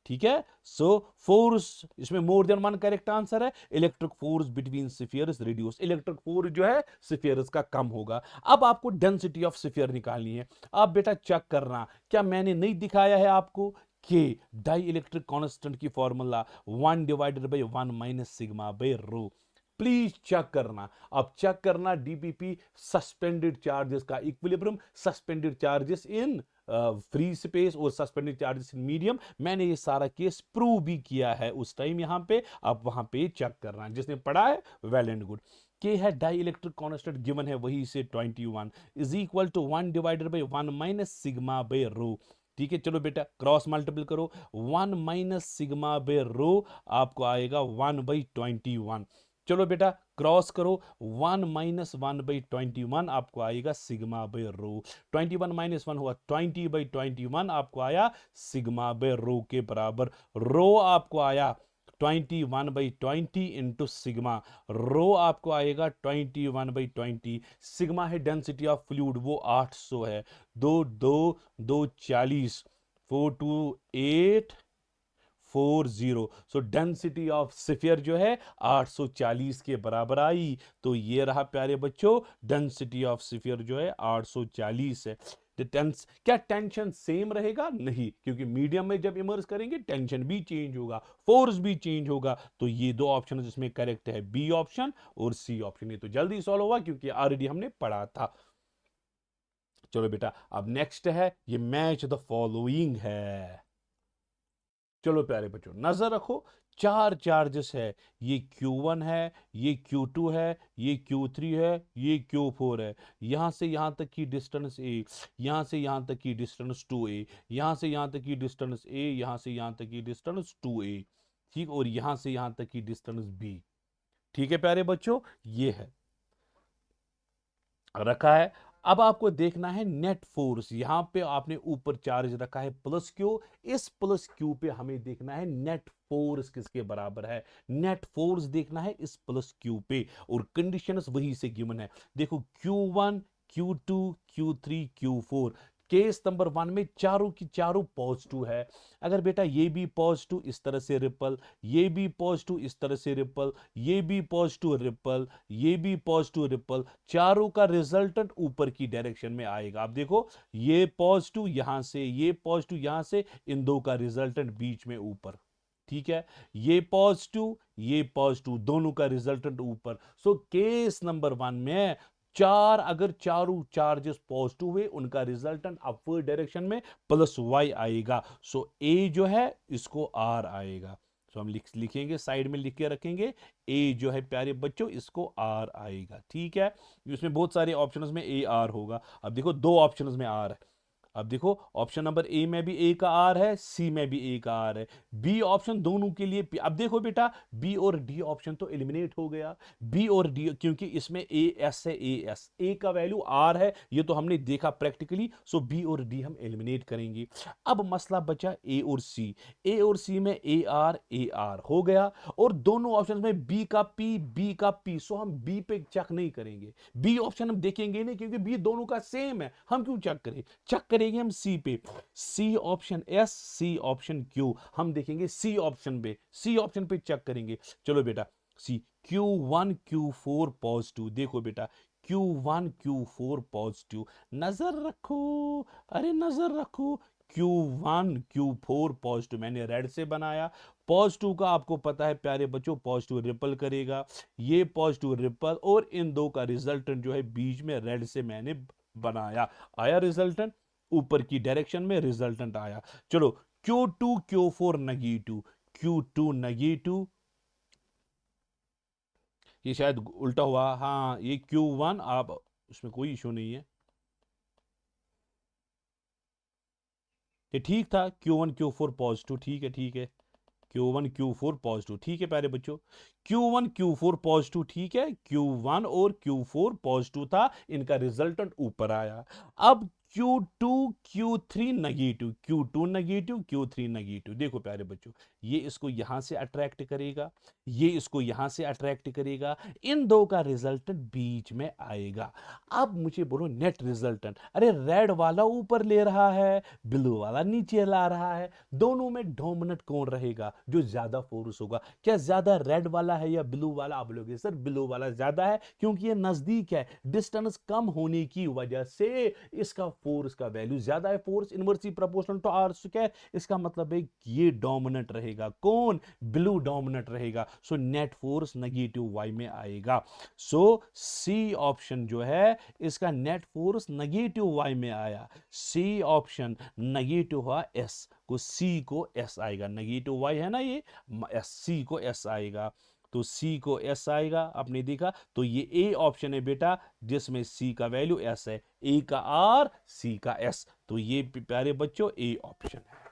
Speaker 1: ठीक है। सो फोर्स, इसमें more than one correct answer है। Electric force between spheres reduce, electric force जो है स्फीयर्स का कम होगा। अब आपको डेंसिटी ऑफ स्फीयर निकालनी है। आप बेटा चेक करना, क्या मैंने नहीं दिखाया है आपको कि डाई इलेक्ट्रिक कांस्टेंट की formula 1 divided by 1 minus sigma by rho. Please check करना। अब चेक करना डीपीपी सस्पेंडेड चार्जेस का equilibrium, suspended charges in free space और सस्पेंडेड चार्जेस इन मीडियम। मैंने ये सारा केस प्रूव भी किया है उस टाइम यहां पे, अब वहां पे चेक करना। जिसने पढ़ा है वेल एंड गुड। के है डाई इलेक्ट्रिक कांस्टेंट गिवन है वही से 21 is equal to 1 divided by 1 minus sigma by rho. ठीक है, चलो बेटा क्रॉस मल्टीपल करो, 1 माइनस सिग्मा बाई रो आपको आएगा 1/21। चलो बेटा क्रॉस करो, 1 माइनस 1/21 आपको आएगा सिग्मा बाई रो। 21 माइनस 1 हुआ 20/21 आपको आया सिग्मा बाई रो के बराबर। रो आपको आया 21/20 इंटू सिग्मा। रो आपको आएगा 21/20। सिग्मा है डेंसिटी ऑफ फ्लूइड, वो 800 है। 2 2 2 40, 4 2 8 40। सो डेंसिटी ऑफ स्फीयर जो है 840 के बराबर आई। तो ये रहा प्यारे बच्चों, डेंसिटी ऑफ स्फीयर जो है 840 है। क्या टेंशन सेम रहेगा? नहीं, क्योंकि मीडियम में जब इमर्स करेंगे टेंशन भी चेंज होगा, फोर्स भी चेंज होगा। तो ये दो ऑप्शन जिसमें करेक्ट है बी ऑप्शन और सी ऑप्शन। ये तो जल्दी सॉल्व हुआ क्योंकि ऑलरेडी हमने पढ़ा था। चलो बेटा अब नेक्स्ट है ये मैच द फॉलोइंग है। चलो प्यारे बच्चों नजर रखो, चार चार्जेस है, ये Q1 है, ये Q2 है, ये Q3 है, ये Q4 है। यहां से यहां तक की डिस्टेंस A, यहां से यहां तक की डिस्टेंस 2A, यहां से यहां तक की डिस्टेंस A, यहां से यहां तक की डिस्टेंस 2A। ठीक, और यहां से यहां तक की डिस्टेंस B। ठीक है प्यारे बच्चों, ये है रखा है। अब आपको देखना है नेट फोर्स। यहां पे आपने ऊपर चार्ज रखा है प्लस क्यू, इस प्लस क्यू पे हमें देखना है नेट फोर्स किसके बराबर है। नेट फोर्स देखना है इस प्लस क्यू पे, और कंडीशंस वही से गिवन है। देखो Q1 Q2 Q3 Q4, case number 1 में चारों की चारों पॉजिटिव है। अगर बेटा ये भी पॉजिटिव इस तरह से रिपल, ये भी पॉजिटिव इस तरह से रिपल, ये भी पॉजिटिव रिपल, ये भी पॉजिटिव रिपल, चारों का रिजल्टेंट ऊपर की डायरेक्शन में आएगा। आप देखो ये पॉजिटिव यहां से, ये पॉजिटिव यहां से, इन दो का रिजल्टेंट बीच में ऊपर। ठीक है, ये पॉजिटिव दोनों का रिजल्टेंट ऊपर। सो केस नंबर 1 में चार, अगर चारों चार्जेस पॉजिटिव हुए उनका रिजल्टेंट अपवर्ड डायरेक्शन में +y आएगा। सो ए जो है इसको r आएगा। सो हम लिखेंगे, साइड में लिख के रखेंगे, ए जो है प्यारे बच्चों इसको r आएगा। ठीक है, इसमें बहुत सारे ऑप्शंस में ए आर होगा। अब देखो दो ऑप्शंस में r है। अब देखो ऑप्शन नंबर ए में भी ए का आर है, सी में भी ए का आर है, बी ऑप्शन दोनों के लिए अब देखो बेटा बी और डी ऑप्शन तो एलिमिनेट हो गया। बी और डी क्योंकि इसमें ए एस है, ए का वैल्यू आर है, ये तो हमने देखा प्रैक्टिकली। सो बी और डी हम एलिमिनेट करेंगे। अब मसला बचा ए और सी। ए और सी में ए आर हो गया, और दोनों ऑप्शन में बी का पी। सो हम बी पे चेक नहीं करेंगे, बी ऑप्शन हम देखेंगे नहीं, क्योंकि बी दोनों का सेम है, हम क्यों चेक करें। चेक करेंगे हम सी पे, C option S, C option Q, हम देखेंगे सी ऑप्शन पे, सी ऑप्शन पे चेक करेंगे। चलो बेटा सी Q1 Q4 पॉजिटिव, देखो बेटा Q1 Q4 पॉजिटिव, नजर रखो, अरे नजर रखो, Q1 Q4 पॉजिटिव मैंने रेड से बनाया। पॉजिटिव का आपको पता है प्यारे बच्चों पॉजिटिव रिपल करेगा, ये पॉजिटिव रिपल, और इन दो का रिजल्टेंट जो है बीच में रेड से मैंने बनाया। आया रिजल्टेंट, ऊपर की डायरेक्शन में रिजल्टेंट आया। चलो Q2 Q4 negative, Q2 negative, ये शायद उल्टा हुआ, हाँ ये Q1, आप उसमें कोई इशू नहीं है, ये ठीक था। Q1 Q4 पॉजिटिव, ठीक है Q1 Q4 पॉजिटिव, ठीक है प्यारे बच्चों, Q1 Q4 पॉजिटिव, ठीक है Q1 और Q4 पॉजिटिव था, इनका रिजल्टेंट ऊपर आया। अब Q2 Q3 negative, Q2 negative, Q3 negative. देखो प्यारे बच्चों, ये इसको यहां से अट्रैक्ट करेगा, ये इसको यहां से अट्रैक्ट करेगा, इन दो का रिजल्टेंट बीच में आएगा। अब मुझे बोलो नेट रिजल्टेंट, अरे रेड वाला ऊपर ले रहा है, ब्लू वाला नीचे ला रहा है, दोनों में डोमिनेंट कौन रहेगा, जो ज्यादा फोर्स होगा? क्या ज्यादा रेड वाला है या ब्लू वाला? आप बोलोगे सर ब्लू वाला ज्यादा है, क्योंकि ये नजदीक है, डिस्टेंस कम होने की वजह से इसका फोर्स का वैल्यू ज्यादा है, force inversely proportional to R square. इसका मतलब है ये डोमिनेंट रहेगा, कौन? ब्लू डोमिनेंट रहेगा। So net force negative Y में आएगा। सो सी ऑप्शन जो है इसका नेट फोर्स नेगेटिव वाई में आया, सी ऑप्शन नेगेटिव हुआ एस को, सी को एस आएगा, नेगेटिव वाई है ना ये, एस सी को एस आएगा, तो सी को एस आएगा। आपने देखा, तो ये ए ऑप्शन है बेटा जिसमें सी का वैल्यू एस है, ए का आर, सी का एस, तो ये प्यारे बच्चों ए ऑप्शन है।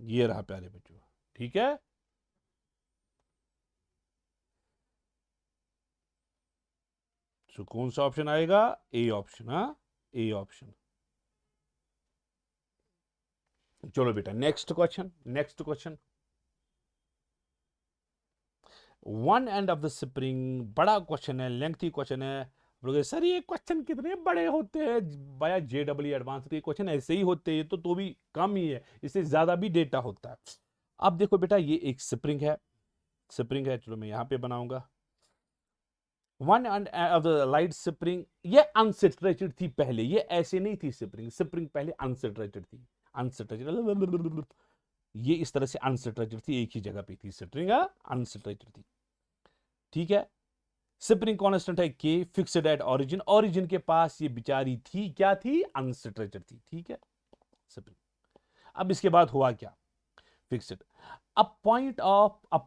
Speaker 1: ये रहा प्यारे बच्चों, ठीक है। तो कौन सा ऑप्शन आएगा? ए ऑप्शन, हाँ ए ऑप्शन। चलो बेटा next question, next question. One end of the spring, बड़ा क्वेश्चन है, लेंथी क्वेश्चन है। बोलोगे सर ये क्वेश्चन कितने बड़े होते हैं भैया, जेडब्ल्यू एडवांस के क्वेश्चन ऐसे ही होते हैं, तो भी कम ही है, इससे ज्यादा भी डेटा होता है। अब देखो बेटा ये एक स्प्रिंग है, स्प्रिंग है, चलो मैं यहां पे बनाऊंगा। One end of the light spring, ये अनसेटरेटेड थी पहले, ये ऐसे नहीं थी स्प्रिंग, स्प्रिंग पहले अनसेटरेटेड थी, अनसेटरेटेड, ये इस तरह से अनसेटरेटेड थी, एक ही जगह पे थी स्प्रिंग, अनसेटरेटेड थी, ठीक है। स्प्रिंग कांस्टेंट है के, फिक्स्ड एट ओरिजिन, ओरिजिन के पास ये बिचारी थी, क्या थी? अनसेटरेटेड थी, ठीक है स्प्रिंग। अब इसके बाद हुआ क्या? Fixed, a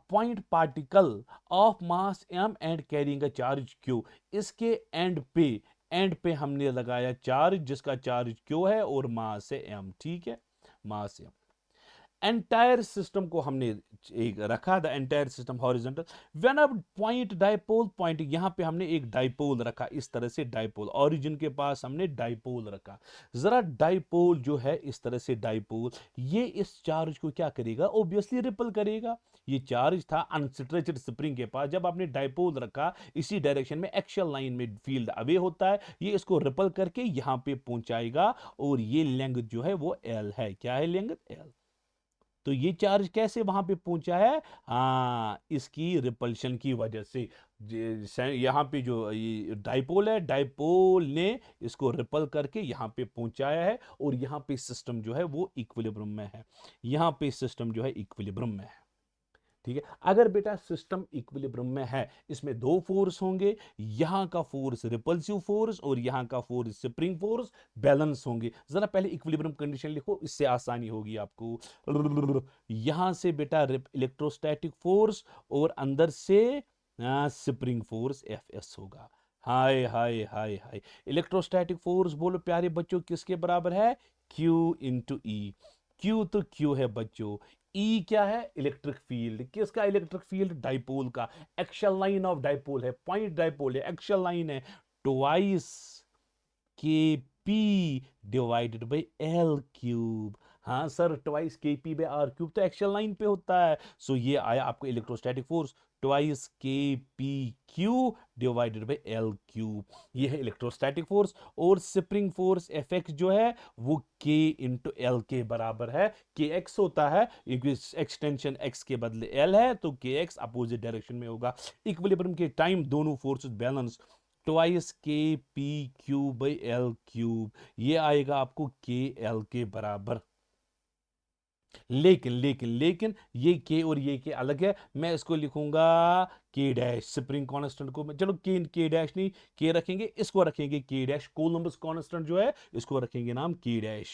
Speaker 1: point particle of mass m and carrying a charge q, इसके एंड पे हमने लगाया चार्ज जिसका चार्ज q है और मास है m, ठीक है, मास m। एंटायर सिस्टम को हमने एक रखा, the entire system horizontal, when a point dipole, point यहां पे हमने एक डाइपोल रखा, इस तरह से डाइपोल, ओरिजिन के पास हमने डाइपोल रखा। जरा डाइपोल जो है इस तरह से डाइपोल, ये इस चार्ज को क्या करेगा? ऑब्वियसली रिपल करेगा। ये चार्ज था अनसेटरेटेड स्प्रिंग के पास, जब आपने डाइपोल रखा इसी डायरेक्शन में, एक्सियल लाइन में फील्ड अवे होता है, ये इसको रिपल करके यहां पे पहुंचाएगा, और ये लेंथ जो है वो एल है, क्या है लेंथ? एल। तो ये चार्ज कैसे वहां पे पहुंचा है? हाँ, इसकी रिपल्शन की वजह से। यहां पे जो ये डाइपोल है, डाइपोल ने इसको रिपल करके यहां पे पहुंचाया है, और यहां पे सिस्टम जो है वो इक्विलिब्रियम में है, यहां पे सिस्टम जो है इक्विलिब्रियम में है, ठीक है। अगर बेटा सिस्टम इक्विलिब्रियम में है, इसमें दो फोर्स होंगे, यहां का फोर्स रिपल्सिव फोर्स और यहां का फोर्स स्प्रिंग फोर्स बैलेंस होंगे। जरा पहले इक्विलिब्रियम कंडीशन लिखो, इससे आसानी होगी आपको। यहां से बेटा इलेक्ट्रोस्टैटिक फोर्स और अंदर से स्प्रिंग फोर्स एफ एस होगा। हाय हाय हाय हाय, इलेक्ट्रोस्टैटिक फोर्स बोलो प्यारे बच्चों किसके बराबर है? Q इंटू ई। Q तो Q है बच्चों, ई क्या है? Electric field. किसका इलेक्ट्रिक फील्ड? डाइपोल का। एक्सियल लाइन ऑफ डाइपोल है, पॉइंट डाइपोल है, एक्सियल लाइन है, twice K P divided by L cube. हाँ sir, twice K P by are cube तो एक्सियल लाइन पे होता है। सो ये आया आपको electrostatic force, twice K P Q divided by L cube, ये है इलेक्ट्रोस्टैटिक फोर्स। और स्प्रिंग फोर्स एफ एक्स जो है वो के इंटू एल के बराबर है, के एक्स होता है, एक्सटेंशन एक्स के बदले एल है, तो के एक्स अपोजिट डायरेक्शन में होगा। इक्विलिब्रियम के टाइम दोनों forces balance, twice K P cube by L cube, ये आएगा आपको के एल के बराबर। लेकिन लेकिन लेकिन ये के और ये के अलग है, मैं इसको लिखूंगा के डैश, स्प्रिंग कांस्टेंट को चलो के डैश नहीं, के रखेंगे, इसको रखेंगे के डैश, कोलंबस कांस्टेंट जो है इसको रखेंगे नाम के डैश।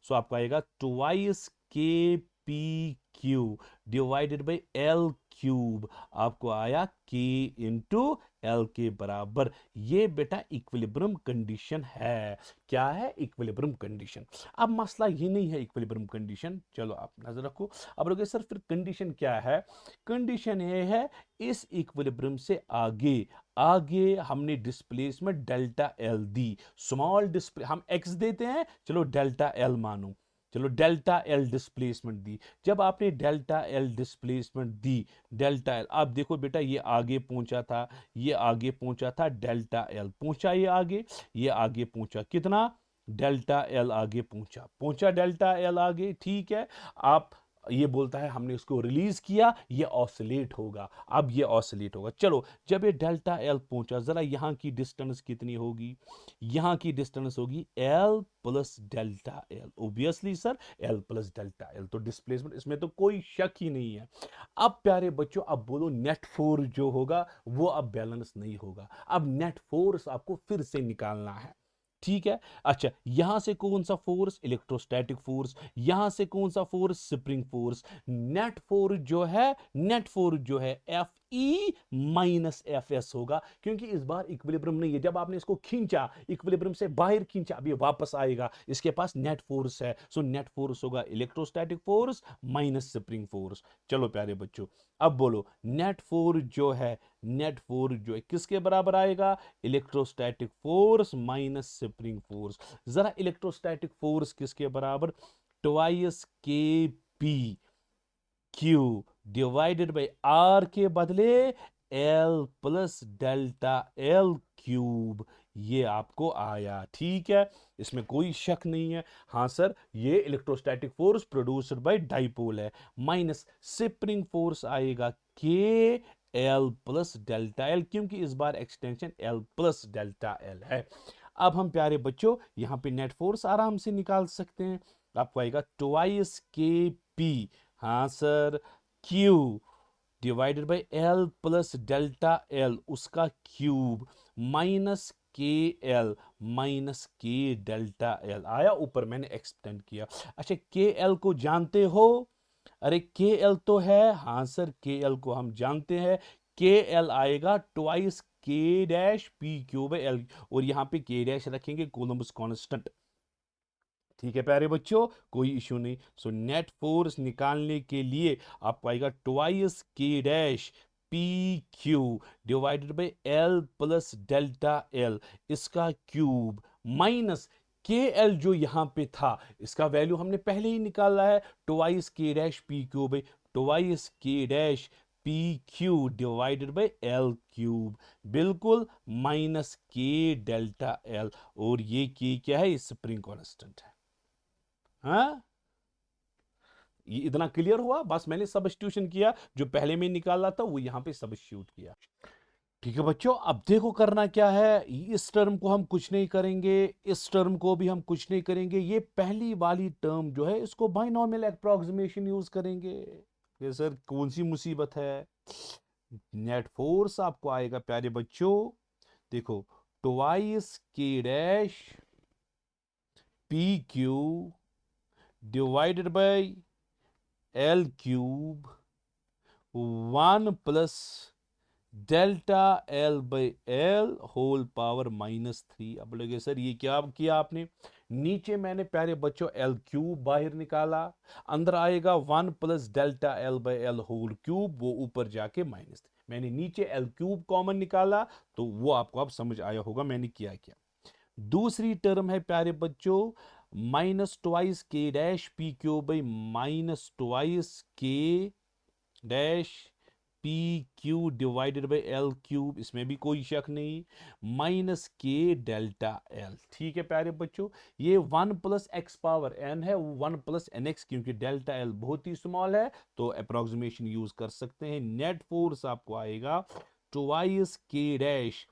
Speaker 1: सो आपका आएगा twice K P Q divided by L cube, आपको आया के इंटू एल के बराबर। ये बेटा इक्विलिब्रियम कंडीशन है। क्या है? Equilibrium condition. अब मसला ये नहीं है इक्विलिब्रियम कंडीशन, चलो आप नजर रखो। अब लोगे सर फिर कंडीशन क्या है? कंडीशन ये है इस इक्विलिब्रियम से आगे आगे हमने डिस्प्लेसमेंट डेल्टा एल दी। स्मॉल डिस्प्ले हम एक्स देते हैं, चलो डेल्टा एल मानो, चलो डेल्टा एल डिस्प्लेसमेंट दी। जब आपने डेल्टा एल डिस्प्लेसमेंट दी, डेल्टा एल, आप देखो बेटा ये आगे पहुंचा था, ये आगे पहुंचा था, डेल्टा एल पहुंचा, ये आगे पहुंचा, कितना? डेल्टा एल आगे पहुंचा, पहुंचा डेल्टा एल आगे, ठीक है। आप ये बोलता है हमने उसको रिलीज किया, ये ऑसिलेट होगा। अब ये ऑसिलेट होगा, चलो जब ये डेल्टा एल पहुंचा, जरा यहां की डिस्टेंस कितनी होगी? यहां की डिस्टेंस होगी L plus delta L. Obviously sir L plus delta L, तो डिस्प्लेसमेंट इसमें तो कोई शक ही नहीं है। अब प्यारे बच्चों अब बोलो नेट फोर्स जो होगा वो अब बैलेंस नहीं होगा। अब नेट फोर्स आपको फिर से निकालना है, ठीक है। अच्छा यहां से कौन सा फोर्स? Electrostatic force. यहां से कौन सा force? Spring force. Net force जो है, नेट फोर्स जो है F E minus F S होगा, क्योंकि इस बार इक्विलिब्रियम नहीं है। जब आपने इसको खींचा, इक्विलिब्रियम से बाहर खींचा, अब ये वापस आएगा, इसके पास नेट फोर्स है। सो नेट फोर्स होगा electrostatic force minus spring force. चलो प्यारे बच्चों अब बोलो नेट फोर्स जो है, नेट फोर्स जो है किसके बराबर आएगा? Electrostatic force minus spring force. जरा इलेक्ट्रोस्टैटिक फोर्स किसके बराबर? Twice K P Q divided by R के बदले L plus delta L cube. ये आपको आया, ठीक है, इसमें कोई शक नहीं है। हाँ सर ये electrostatic force produced by dipole है, माइनस स्प्रिंग फोर्स आएगा K L plus delta L, क्योंकि इस बार extension L plus delta L है। अब हम प्यारे बच्चों यहां पे नेट फोर्स आराम से निकाल सकते हैं। आपको आएगा ट्वाइस के पी, हाँ sir, Q divided by L plus delta L उसका क्यूब माइनस के L minus K delta L. आया ऊपर, मैंने एक्सटेंड किया। अच्छा के एल को जानते हो? अरे के एल तो है, हाँ सर के एल को हम जानते हैं। के एल आएगा twice K dash P Q by L, और यहां पे के डैश रखेंगे कोलम्बस कांस्टेंट, ठीक है प्यारे बच्चों, कोई इशू नहीं। सो नेट फोर्स निकालने के लिए आपको आएगा twice K dash P Q divided by L plus delta L इसका क्यूब माइनस के एल जो यहां पे था इसका वैल्यू हमने पहले ही निकाला है, twice K dash P Q by twice K dash P Q divided by L cube, बिल्कुल, माइनस के डेल्टा एल। और ये के क्या है? स्प्रिंग कांस्टेंट है। हाँ ये इतना क्लियर हुआ? बस मैंने सब्स्टिट्यूशन किया, जो पहले में निकाला था वो यहां पे सब्स्टिट्यूट किया। ठीक है बच्चों, अब देखो करना क्या है। इस टर्म को हम कुछ नहीं करेंगे, इस टर्म को भी हम कुछ नहीं करेंगे। ये पहली वाली टर्म जो है इसको बाइनोमियल एप्रोक्सीमेशन यूज करेंगे। ये सर कौन सी मुसीबत है? नेट फोर्स आपको आएगा प्यारे बच्चों, देखो, twice K dash P Q divided by L cube 1 plus delta L by L whole power -3। अब लगे सर ये क्या किया आपने? नीचे मैंने प्यारे बच्चों एल क्यूब बाहर निकाला, अंदर आएगा 1 plus delta L by L whole cube, वो ऊपर जाके -3। मैंने नीचे एल क्यूब कॉमन निकाला, तो वो आपको अब समझ आया होगा मैंने किया क्या। दूसरी टर्म है प्यारे बच्चों minus twice K dash P Q by minus twice K dash P Q divided by L cube, इसमें भी कोई शक नहीं, माइनस के डेल्टा एल। ठीक है प्यारे बच्चों, ये 1 प्लस एक्स पावर एन है, 1 प्लस एन एक्स, क्योंकि डेल्टा एल बहुत ही स्मॉल है तो अप्रोक्सीमेशन यूज कर सकते हैं। नेट फोर्स आपको आएगा twice K dash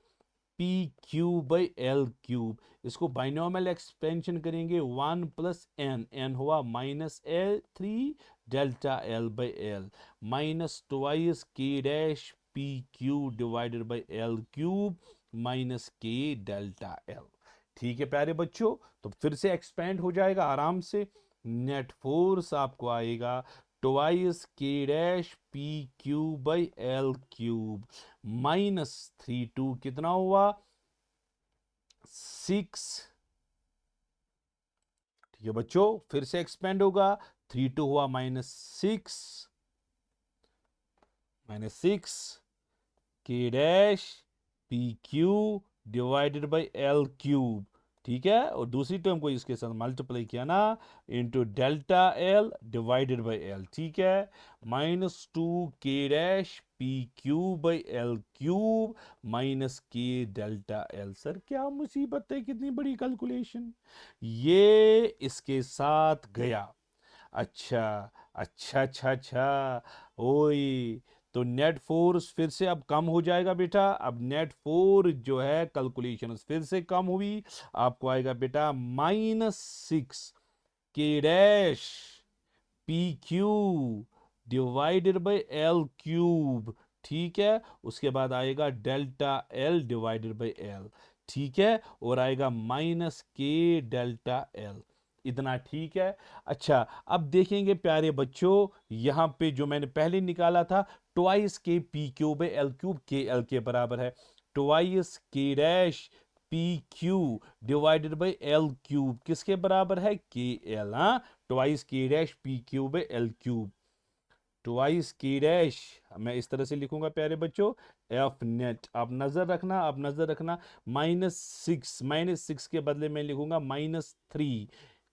Speaker 1: P cube by L cube, इसको बाइनोमियल एक्सपेंशन करेंगे 1 प्लस एन, एन हुआ -L3 delta L by L minus twice K dash P Q divided by L cube minus K delta L. ठीक है प्यारे बच्चों, तो फिर से एक्सपेंड हो जाएगा आराम से। नेट फोर्स आपको आएगा twice K dash P cube by L cube minus 3 कितना हुआ 6। ठीक है बच्चों, फिर से एक्सपेंड होगा, 3 हुआ -6 के dash P Q divided by L cube. ठीक है, और दूसरी टर्म को इसके साथ मल्टीप्लाई किया ना, into delta L divided by L. ठीक है, -2 के dash P cube by L cube minus K delta L. Sir क्या मुसीबत है, कितनी बड़ी कैलकुलेशन, ये इसके साथ गया। अच्छा अच्छा अच्छा अच्छा, ओए, तो नेट फोर्स फिर से अब कम हो जाएगा बेटा। अब नेट फोर्स जो है कैलकुलेशन फिर से कम हुई, आपको आएगा बेटा -6 के dash P Q divided by L cube. ठीक है, उसके बाद आएगा delta L divided by L. ठीक है, और आएगा माइनस के डेल्टा एल। इतना ठीक है। अच्छा, अब देखेंगे प्यारे बच्चों, यहां पे जो मैंने पहले निकाला था twice K P cube L cube के एल के बराबर है। Twice K dash P Q divided by L cube किसके बराबर है, के एल। हाँ, twice K dash P cube L cube, twice K dash मैं इस तरह से लिखूंगा प्यारे बच्चों, एफ नेट। आप नजर रखना, आप नजर रखना, -6 के बदले में लिखूंगा -3।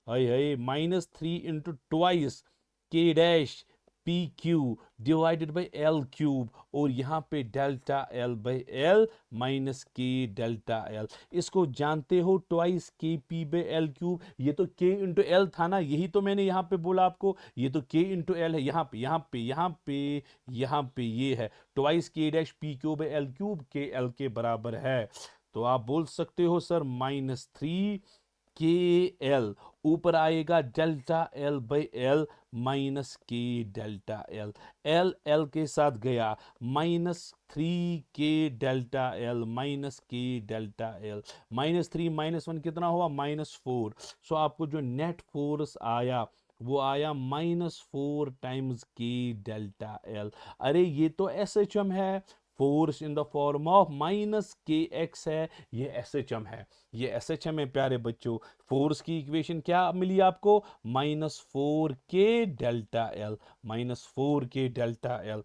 Speaker 1: हाय -3 into twice K dash P Q divided by L cube, और यहां पे delta L by L minus K delta L. इसको जानते हो twice K P by L cube, ये तो के इंटू एल था ना, यही तो मैंने यहां पे बोला आपको, ये तो के इंटू एल है। यहां पे ये है twice K dash P cube by L cube, के एल के बराबर है। तो आप बोल सकते हो सर -3 के एल, ऊपर आएगा delta L by L minus K delta L, L L के साथ गया, -3 के delta L minus K delta L, -3 -1 कितना हुआ -4। सो आपको जो नेट फोर्स आया वो आया -4 टाइम्स के डेल्टा एल। अरे ये तो SHM है, force in the form of -kx है, ये SHM है, ये SHM है प्यारे बच्चों। फोर्स की इक्वेशन क्या मिली आपको, -4 के डेल्टा एल, -4 के डेल्टा एल।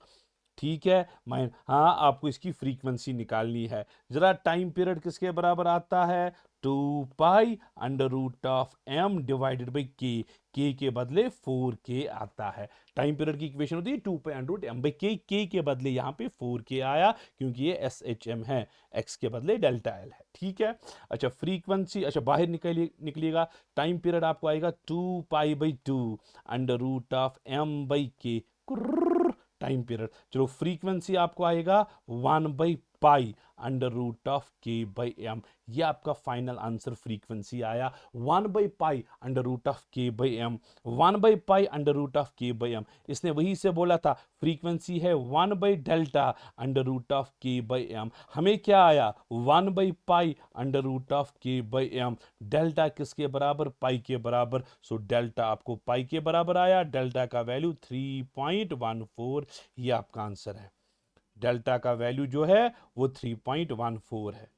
Speaker 1: ठीक है, हाँ, आपको इसकी फ्रीक्वेंसी निकालनी है। जरा टाइम पीरियड किसके बराबर आता है, 2 pi under root of m divided by के बदले 4k आता है। टाइम पीरियड की इक्वेशन होती है 2 pi under root m by K के बदले यहाँ पे 4k आया, क्योंकि ये SHM है, x के बदले डेल्टा एल है। ठीक है, अच्छा फ्रीक्वेंसी, अच्छा बाहर निकलिएगा, टाइम पीरियड आपको आएगा 2 पाई/2 under root of m by K time period. चलो फ्रीक्वेंसी आपको आएगा 1/पाई अंडर रूट ऑफ k/m। ये आपका फाइनल आंसर फ्रीक्वेंसी आया 1/पाई अंडर रूट ऑफ k/m, 1/पाई अंडर रूट ऑफ k/m। इसने वही से बोला था फ्रीक्वेंसी है 1/डेल्टा अंडर रूट ऑफ k/m। हमें क्या आया 1/पाई under root of k/m। Delta किसके बराबर, पाई के बराबर। सो डेल्टा आपको पाई के बराबर आया, डेल्टा का वैल्यू 3.14, ये आपका आंसर है। डेल्टा का वैल्यू जो है वो 3.14 है।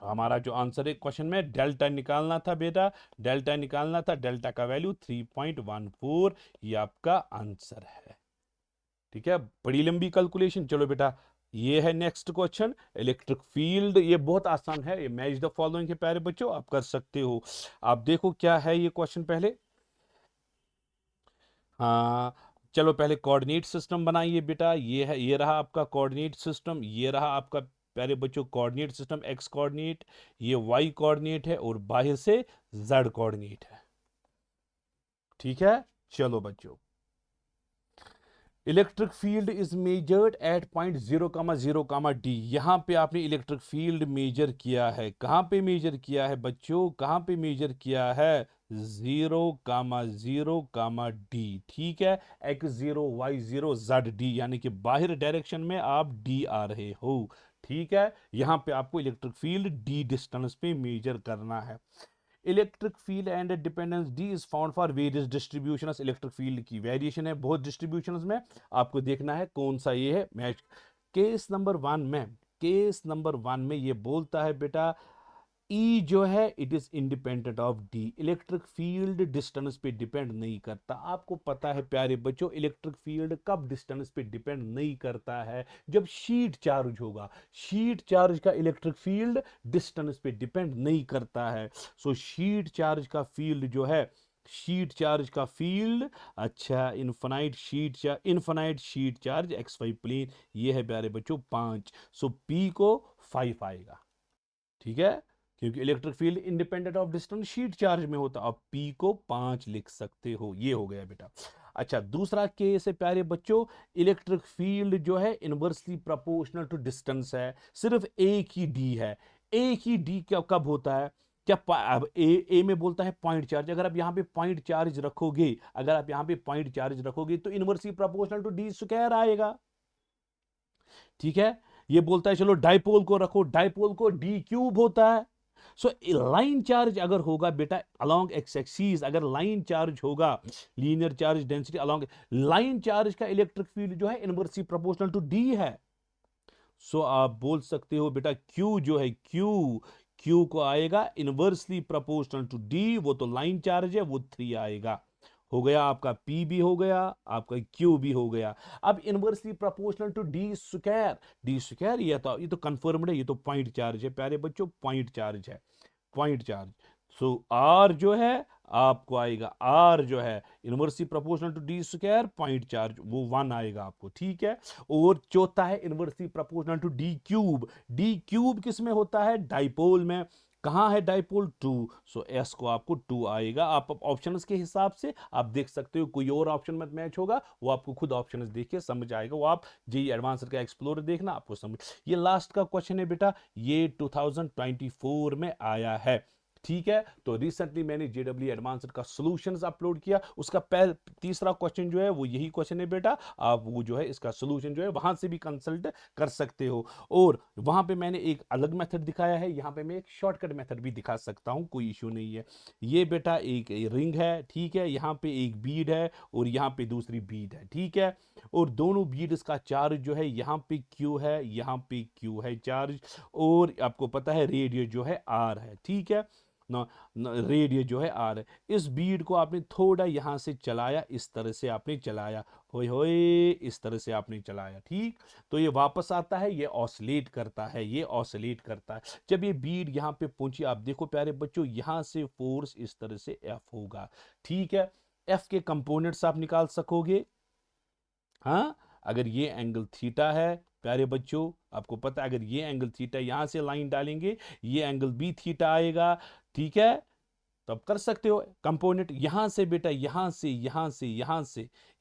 Speaker 1: हमारा जो आंसर है क्वेश्चन में डेल्टा निकालना था बेटा, डेल्टा निकालना था, डेल्टा का वैल्यू 3.14, ये आपका आंसर है। ठीक है, बड़ी लंबी कैलकुलेशन। चलो बेटा, ये है नेक्स्ट क्वेश्चन, इलेक्ट्रिक फील्ड। ये बहुत आसान है, ये मैच द फॉलोइंग के प्यारे बच्चों, आप कर सकते हो। आप देखो क्या है ये क्वेश्चन पहले। हाँ, चलो पहले कोऑर्डिनेट सिस्टम बनाइए बेटा। ये है, ये रहा आपका कोऑर्डिनेट सिस्टम, ये रहा आपका प्यारे बच्चों कोऑर्डिनेट सिस्टम, एक्स कोऑर्डिनेट, ये वाई कोऑर्डिनेट है, और बाहर से जेड कोऑर्डिनेट है। ठीक है, चलो बच्चों, electric field is measured eight point 0,0, यहां पे आपने इलेक्ट्रिक फील्ड मेजर किया है। कहां पे मेजर किया है बच्चों, कहां पे मेजर किया है, 0,0, ठीक है, x0 y0 z यानी कि बाहर डायरेक्शन में आप d आ रहे हो। ठीक है, यहां पे आपको इलेक्ट्रिक फील्ड d डिस्टेंस पे मेजर करना है। Electric field and dependence D is found for various distribution. Electric field की वेरिएशन है बहुत डिस्ट्रीब्यूशंस में, आपको देखना है कौन सा ये है मैच। केस नंबर वन में ये बोलता है बेटा ई जो है it is independent of D. Electric field distance पे डिपेंड नहीं करता। आपको पता है प्यारे बच्चों इलेक्ट्रिक फील्ड कब डिस्टेंस पे डिपेंड नहीं करता है, जब शीट चार्ज होगा। शीट चार्ज का इलेक्ट्रिक फील्ड डिस्टेंस पे डिपेंड नहीं करता है। सो शीट चार्ज का फील्ड जो है, शीट चार्ज का फील्ड, अच्छा infinite sheet charge X Y plane, ये है प्यारे बच्चों 5। सो पी को 5 आएगा, ठीक है, क्योंकि electric field independent of distance sheet charge में होता। अब पी को 5 लिख सकते हो, ये हो गया बेटा। अच्छा दूसरा केस है प्यारे बच्चों, इलेक्ट्रिक फील्ड जो है इनवर्सली प्रोपोर्शनल टू डिस्टेंस है, सिर्फ एक ही डी है। एक ही डी क्या कब होता है, क्या अब ए में बोलता है पॉइंट चार्ज। अगर आप यहां पे पॉइंट चार्ज रखोगे, अगर आप यहां पे पॉइंट चार्ज रखोगे तो inversely proportional to D square आएगा, ठीक है। ये बोलता है चलो डाइपोल को रखो, डाइपोल को डी क्यूब होता है। सो लाइन चार्ज अगर होगा बेटा अलोंग एक्स एक्सिस, अगर लाइन चार्ज होगा, linear charge density along line charge का इलेक्ट्रिक फील्ड जो है इनवर्सली प्रोपोर्शनल टू डी है। सो आप बोल सकते हो बेटा क्यू जो है क्यू को आएगा इनवर्सली प्रोपोर्शनल टू डी, वो तो लाइन चार्ज है, वो 3 आएगा। हो गया आपका P भी हो गया, आपका Q भी हो गया। अब inversely proportional to D square ये तो कंफर्म्ड है, ये तो पॉइंट चार्ज है प्यारे बच्चों, पॉइंट चार्ज है, पॉइंट चार्ज। सो R जो है आपको आएगा, R जो है inversely proportional to D square point charge, वो 1 आएगा आपको, ठीक है। और चौथा है inversely proportional to D cube किस में होता है, डाइपोल में। कहां है डाइपोल, 2। सो एस को आपको 2 आएगा। आप ऑप्शंस के हिसाब से आप देख सकते हो, कोई और ऑप्शन मत मैच होगा, वो आपको खुद ऑप्शंस देख के समझ आएगा, वो आप जेईई एडवांस्ड का एक्सप्लोरर देखना, आपको समझ। ये लास्ट का क्वेश्चन है बेटा, ये 2024 में आया है, ठीक है। तो रिसेंटली मैंने जेडब्ल्यू एडवांस्ड का सॉल्यूशंस अपलोड किया, उसका तीसरा क्वेश्चन जो है वो यही क्वेश्चन है बेटा। आप वो जो है इसका सॉल्यूशन जो है वहां से भी कंसल्ट कर सकते हो। और वहां पे मैंने एक अलग मेथड दिखाया है, यहां पे मैं एक शॉर्टकट मेथड भी दिखा सकता हूं, कोई इशू नहीं है। ये बेटा एक रिंग है, ठीक है, यहां पे एक बीड है और यहां पे दूसरी बीड है, ठीक है। और दोनों बीड्स का चार्ज जो है यहां पे क्यू है, यहां पे क्यू है चार्ज, और आपको पता है रेडियस जो है आर है, ठीक है ना, रेडियस जो है आर है। इस बीड को आपने थोड़ा यहां से चलाया, इस तरह से आपने चलाया, होए होए इस तरह से आपने चलाया, ठीक। तो ये वापस आता है, ये ऑसिलेट करता है, ये ऑसिलेट करता है। जब ये बीड यहां पे पहुंची, आप देखो प्यारे बच्चों यहां से फोर्स इस तरह से एफ होगा, ठीक है। एफ के कंपोनेंट्स आप निकाल सकोगे, हाँ। अगर ये एंगल थीटा है प्यारे बच्चों, आपको पता है अगर ये एंगल थीटा, यहां से लाइन डालेंगे ये एंगल भी थीटा आएगा, ठीक है। तो आप कर सकते हो कंपोनेंट यहां से बेटा,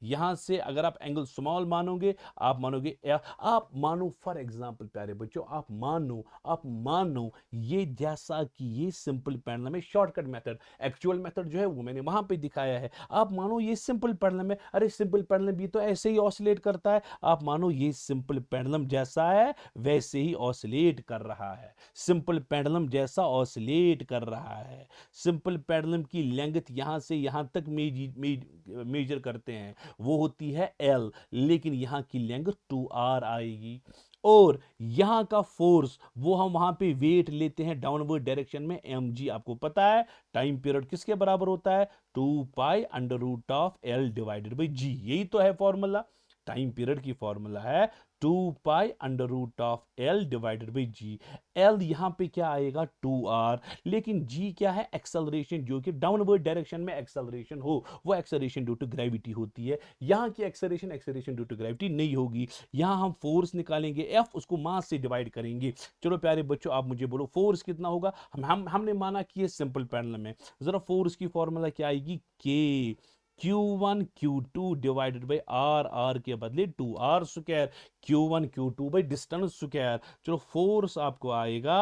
Speaker 1: यहां से अगर आप एंगल स्मॉल मानोगे, आप मानोगे आप मानो फॉर एग्जांपल प्यारे बच्चों, आप मानो ये जैसा कि ये सिंपल पेंडुलम है, शॉर्टकट मेथड, एक्चुअल मेथड जो है वो मैंने वहां पे दिखाया है। आप मानो ये सिंपल पेंडुलम है, अरे सिंपल पेंडुलम भी तो ऐसे ही ऑसिलेट करता है। आप मानो ये सिंपल पेंडुलम जैसा है वैसे ही ऑसिलेट कर रहा है, सिंपल पेंडुलम जैसा ऑसिलेट कर रहा है। सिंपल पेंडुलम की लेंथ यहां से यहां तक मेजर करते हैं, वो होती है L, लेकिन यहां की लेंथ 2R आएगी। और यहां का फोर्स वो हम वहां पे वेट लेते हैं डाउनवर्ड डायरेक्शन में mg, आपको पता है टाइम पीरियड किसके बराबर होता है, 2 pi under root of L divided by G, यही तो है फॉर्मूला, टाइम पीरियड की फॉर्मूला है 2 pi under root of L divided by G। L यहां पे क्या आएगा 2R, लेकिन G क्या है, एक्सेलरेशन, जो कि डाउनवर्ड डायरेक्शन में एक्सेलरेशन हो, वो एक्सेलरेशन ड्यू टू ग्रेविटी होती है। यहां की एक्सेलरेशन ड्यू टू ग्रेविटी नहीं होगी। यहां हम फोर्स निकालेंगे F, उसको मास से डिवाइड करेंगे। चलो प्यारे बच्चों आप मुझे बोलो फोर्स कितना होगा, हमने माना कि ये सिंपल पेंडुलम है, जरा फोर्स की फॉर्मूला क्या आएगी, K Q1 Q2 divided by R के बदले 2R square, Q1 Q2 by distance square. चलो फोर्स आपको आएगा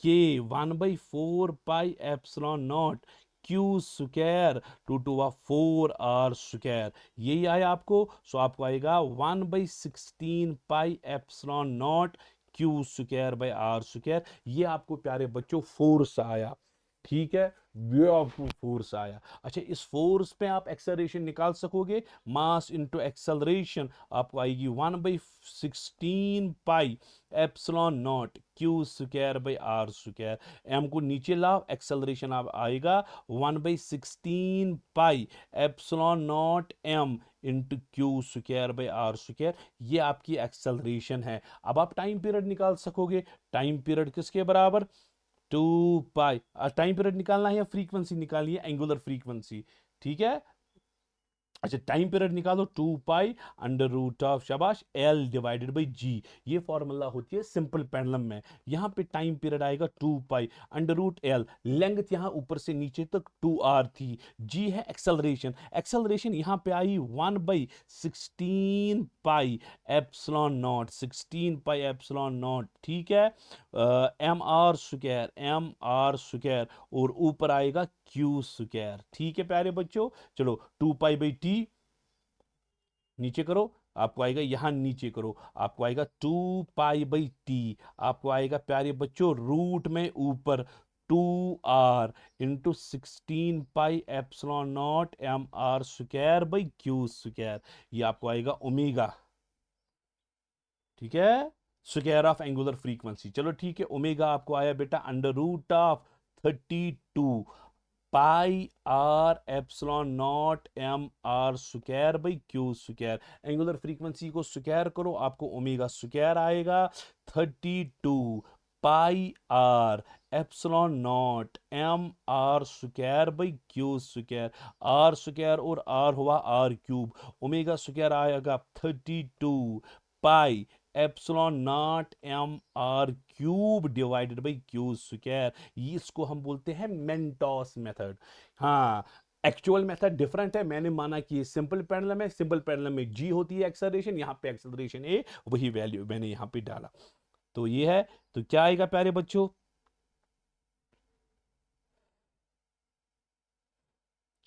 Speaker 1: K 1/4 pi epsilon not Q square to 4R square, यही आया आपको। सो आपको आएगा 1/16 pi epsilon not Q square by R square, ये आपको प्यारे बच्चों फोर्स आया। ठीक है, वे ऑफ फोर्स आया। अच्छा, इस फोर्स पे आप एक्सेलरेशन निकाल सकोगे, मास इनटू एक्सेलरेशन आपको आएगी 1/16 pi epsilon not Q square by R square. M को नीचे लाओ, एक्सेलरेशन आप आएगा 1/16 pi epsilon not M into Q square by R square. ये आपकी एक्सेलरेशन है। अब आप टाइम पीरियड निकाल सकोगे। टाइम पीरियड किसके बराबर? 2 पाई। टाइम पीरियड निकालना है या फ्रीक्वेंसी निकालनी है? Angular frequency. ठीक है, अच्छा टाइम पीरियड निकालो 2 पाई अंडर रूट ऑफ, शाबाश, एल डिवाइडेड बाई जी। ये फॉर्मूला होती है सिंपल पेंडुलम में। यहां पे टाइम पीरियड आएगा 2 pi under root L, length यहां ऊपर से नीचे तक 2r थी, जी है एक्सेलरेशन। एक्सेलरेशन यहां पे आई 1/16 pi epsilon not, 16 pi epsilon not. ठीक है, एम आर स्क्वायर और ऊपर आएगा क्यू स्क्वायर। ठीक है प्यारे बच्चों, चलो 2 पाई/टी नीचे करो, आपको आएगा, यहां नीचे करो, आपको आएगा 2 पाई/टी। आपको आएगा प्यारे बच्चों रूट में ऊपर 2r इंटू 16 पाई/एप्सिलॉन नॉट mr² / क्यू²। ये आपको आएगा ओमेगा। ठीक है, स्क्वायर ऑफ एंगुलर फ्रीक्वेंसी। चलो ठीक है, ओमेगा आपको आया बेटा under root of 32 pi r epsilon naught mr² / Q. Angular frequency को स्क्वायर करो, आपको ओमेगा स्क्वायर आएगा 32 pi r epsilon naught mr² / Q. R square और आर हुआ r³ ओमेगा स्क्वायर आएगा 32 pi epsilon naught mr³ divided by Q. इसको हम बोलते हैं मेंटोस मेथड। हाँ, एक्चुअल मेथड डिफरेंट है। मैंने माना कि ये सिंपल पेंडुलम है, सिंपल पेंडुलम में जी होती है एक्सेलरेशन, यहां पे एक्सेलरेशन ए, वही वैल्यू मैंने यहां पे डाला। तो ये है, तो क्या आएगा प्यारे बच्चों?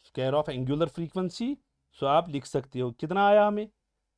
Speaker 1: Square of angular frequency. So आप लिख सकते हो कितना आया हमें,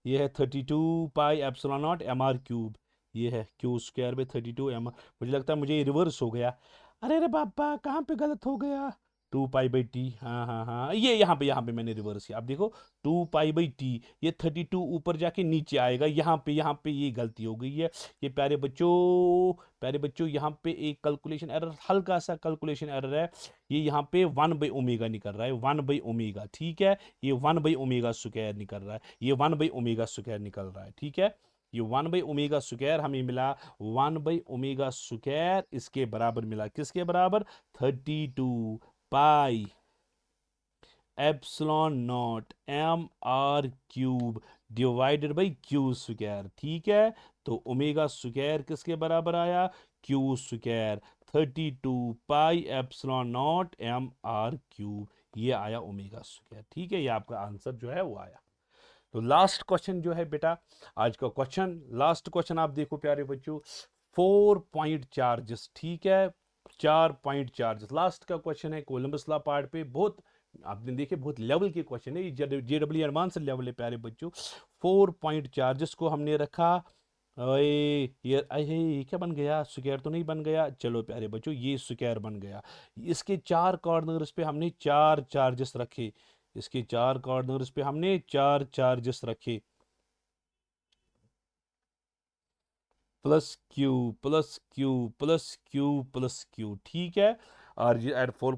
Speaker 1: ये है 32 पाई एप्सिलॉन नॉट mr³। ये है क्यू²/32 mr। मुझे लगता है मुझे ये रिवर्स हो गया। अरे अरे पापा, कहाँ पे गलत हो गया? 2 पाई/टी, हाँ हाँ हाँ, ये यहाँ पे मैंने रिवर्स किया। अब देखो 2 पाई/टी, ये 32 ऊपर जाके नीचे आएगा, यहाँ पे ये गलती हो गई है। ये प्यारे बच्चों यहाँ पे एक कैलकुलेशन एरर, हल्का सा कैलकुलेशन एरर है। ये यहाँ पे 1/ओमेगा निकल रहा है, 1/ओमेगा। ठीक है, ये 1/ओमेगा² निकल रहा है, ये 1/ओमेगा² निकल रहा है। ठीक है, ये 1/ओमेगा² हमें मिला, 1/ओमेगा² इसके बराबर मिला, किसके बराबर? 32 pi epsilon naught mr³ divided by Q. ठीक है, तो ओमेगा² किसके बराबर आया? क्यू²। 32 पाई एप्सिलॉन नॉट mr³, ये आया ओमेगा²। ठीक है, ये आपका आंसर जो है वो आया। तो लास्ट क्वेश्चन जो है बेटा, आज का क्वेश्चन, लास्ट क्वेश्चन आप देखो प्यारे बच्चों, 4 पॉइंट चार्जेस। ठीक है, 4 पॉइंट चार्जेस लास्ट का क्वेश्चन है, कोलंबस लॉ पार्ट पे। बहुत आपने देखे, बहुत लेवल के क्वेश्चन है, ये जेडब्ल्यू एडवांस लेवल है प्यारे बच्चों। 4 पॉइंट चार्जेस को हमने रखा, ये क्या बन गया? स्क्वायर तो नहीं बन गया? चलो प्यारे बच्चों, ये स्क्वायर बन गया। इसके 4 कॉर्नर्स पे हमने 4 चार्जेस रखे, इसके 4 कॉर्नर्स पे हमने 4 चार्जेस रखे, plus Q plus Q plus Q plus Q. ठीक है, और ये एट 4,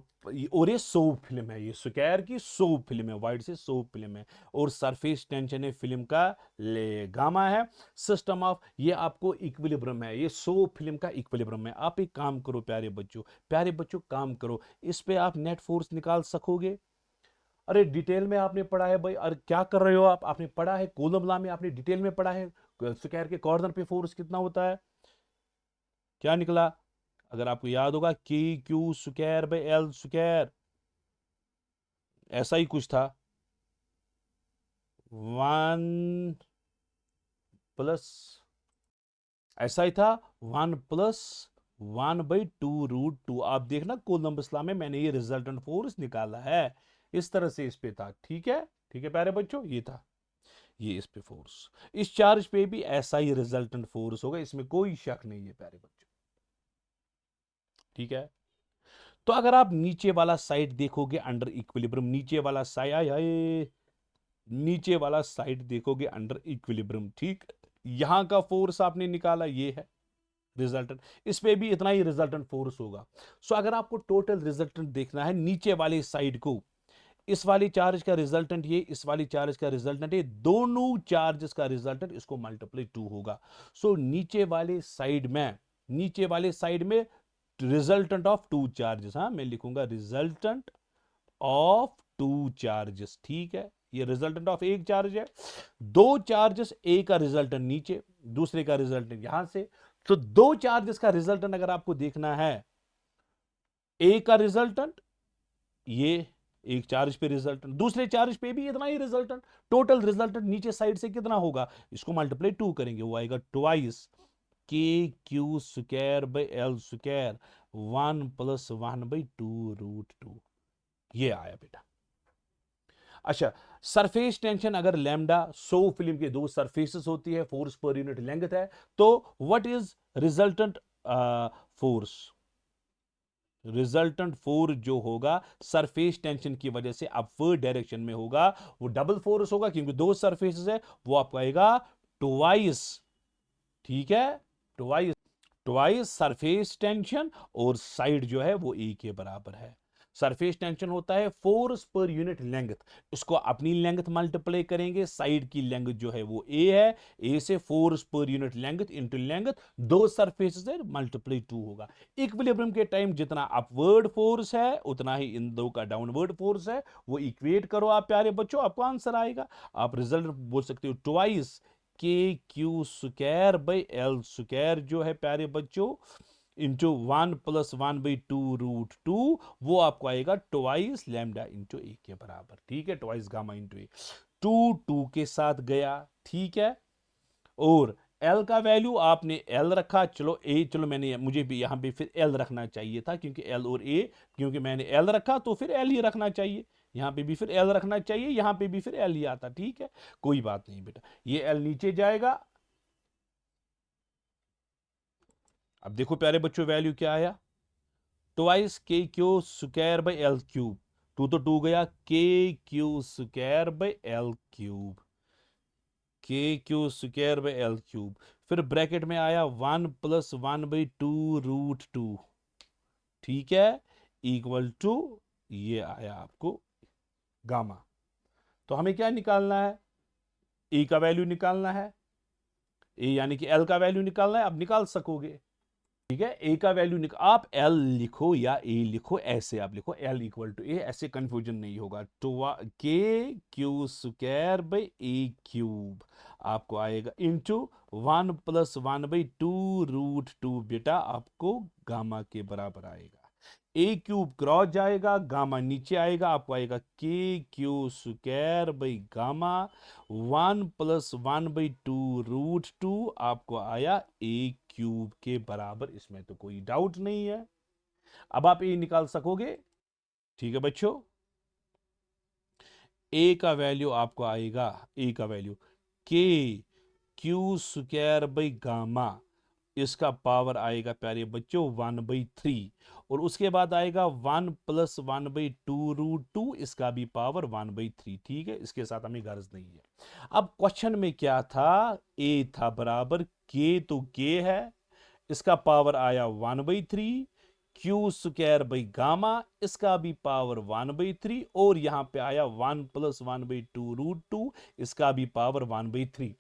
Speaker 1: और ये 100 फिल्म है, ये स्क्वायर की 100 फिल्म है, वाइड से 100 फिल्म है, और सरफेस टेंशन है फिल्म का ले गामा है। सिस्टम ऑफ, ये आपको इक्विलिब्रियम है, ये 100 फिल्म का इक्विलिब्रियम है। आप एक काम करो प्यारे बच्चों काम करो, इस पे आप नेट फोर्स निकाल सकोगे? अरे डिटेल में आपने पढ़ा है भाई, अरे क्या कर रहे हो आप? आपने पढ़ा है कूलम लॉ में, आपने डिटेल में पढ़ा है स्क्वायर के कॉर्नर पे फोर्स कितना होता है। क्या निकला? अगर आपको याद होगा, KQ²/L², ऐसा ही कुछ था। 1 प्लस, ऐसा ही था, 1+1/2√2। आप देखना कोलंबस लॉ में मैंने ये रिजल्टेंट फोर्स निकाला है, इस तरह से इस पे था। ठीक है, ठीक है प्यारे बच्चों, ये था, ये इस पे फोर्स, इस चार्ज पे भी ऐसा ही रिजल्टेंट फोर्स होगा, इसमें कोई शक नहीं है प्यारे बच्चों। ठीक है, तो अगर आप नीचे वाला साइड देखोगे अंडर इक्विलिब्रियम, नीचे वाला नीचे वाला साइड देखोगे अंडर इक्विलिब्रियम, ठीक, यहां का फोर्स आपने निकाला, ये है रिजल्टेंट, इस पे भी इतना ही रिजल्टेंट फोर्स होगा। सो अगर आपको टोटल रिजल्टेंट देखना है नीचे वाले साइड को, इस वाली चार्ज का रिजल्टेंट ये, इस वाली चार्ज का रिजल्टेंट ये, दोनों चार्जेस का रिजल्टेंट इसको मल्टीप्लाई 2 होगा। सो नीचे वाले साइड में रिजल्टेंट ऑफ टू चार्जेस, हाँ मैं लिखूंगा रिजल्टेंट ऑफ टू चार्जेस, ठीक है, ये रिजल्टेंट ऑफ एक चार्ज है, दो चार्जेस, ए का रिजल्टेंट नीचे, दूसरे का रिजल्टेंट यहां से। तो दो चार्जेस का रिजल्टेंट अगर आपको देखना है, ए का रिजल्टेंट ये, एक चार्ज पे रिजल्टेंट, दूसरे चार्ज पे भी इतना ही रिजल्टेंट, टोटल रिजल्टेंट नीचे साइड से कितना होगा, इसको मल्टीप्लाई 2 करेंगे, वो आएगा twice K Q square by L square 1 + 1/2√2, ये आया बेटा। अच्छा, सरफेस टेंशन अगर लैम्डा 100 फिल्म के दो सरफेसेस होती है, फोर्स पर यूनिट लेंथ है, तो what is resultant force, resultant force जो होगा सरफेस टेंशन की वजह से अपवर्ड डायरेक्शन में होगा, वो डबल फोर्स होगा क्योंकि दो सरफेसेस है, वो आपको आएगा ट्वाइस, ठीक है, ट्वाइस सरफेस टेंशन, और साइड जो है वो ए के बराबर है। सरफेस टेंशन होता है फोर्स पर यूनिट लेंथ, इसको अपनी लेंथ मल्टीप्लाई करेंगे, साइड की लेंथ जो है वो ए है, ए से force per unit length into length, दो सरफेस से मल्टीप्लाई 2 होगा। इक्विलिब्रियम के टाइम जितना अपवर्ड फोर्स है उतना ही इन दो का डाउनवर्ड फोर्स है, वो इक्वेट करो आप प्यारे बच्चों, आपको आंसर आएगा। आप रिजल्ट बोल सकते हो twice K Q square by L square जो है प्यारे बच्चों, इंटू 1 + 1/2√2, वो आपको आएगा ट्वाइस लैम्डा इंटू ए के बराबर, ठीक है, ट्वाइस गामा इंटू ए, 2 के साथ गया, ठीक है, और एल का वैल्यू आपने एल रखा, चलो ए, चलो मैंने, मुझे भी यहां पे फिर एल रखना चाहिए था क्योंकि एल और ए, क्योंकि मैंने एल रखा तो फिर एल ही रखना चाहिए, यहां पे भी फिर एल रखना चाहिए, यहां पे भी फिर एल ही आता, ठीक है, कोई बात नहीं बेटा, ये एल नीचे जाएगा। अब देखो प्यारे बच्चों वैल्यू क्या आया, twice K Q square by L cube, two गया, K Q square by L cube, K Q square by L cube, फिर ब्रैकेट में आया 1 + 1/2√2, ठीक है, इक्वल टू ये आया आपको गामा। तो हमें क्या निकालना है, ए का वैल्यू निकालना है, ए यानी कि एल का वैल्यू निकालना है, अब निकाल सकोगे, ठीक है, ए का वैल्यू आप एल लिखो या ए लिखो, ऐसे आप लिखो एल इक्वल टू ए, ऐसे कंफ्यूजन नहीं होगा, तो के Q square by A cube आपको आएगा इंटू 1 + 1/2√2, बेटा आपको गामा के बराबर आएगा, ए क्यूब क्रॉस जाएगा, गामा नीचे आएगा, आपको आएगा के क्यू स्क्वायर बाई गामा 1 + 1/2√2, आपको आया ए क्यूब के बराबर, इसमें तो कोई डाउट नहीं है। अब आप ए निकाल सकोगे, ठीक है बच्चों, ए का वैल्यू आपको आएगा, ए का वैल्यू के क्यू स्क्वायर बाई गामा, इसका पावर आएगा प्यारे बच्चों 1/3, और उसके बाद आएगा 1 + 1/2√2, इसका भी पावर 1/3, ठीक है, इसके साथ हमें गर्ज नहीं है। अब क्वेश्चन में क्या था, ए था बराबर के, तो के है, इसका पावर आया 1/3, क्यू स्क्वायर बाई गामा, इसका भी पावर 1/3, और यहां पे आया 1 + 1/2√2, इसका भी पावर 1/3।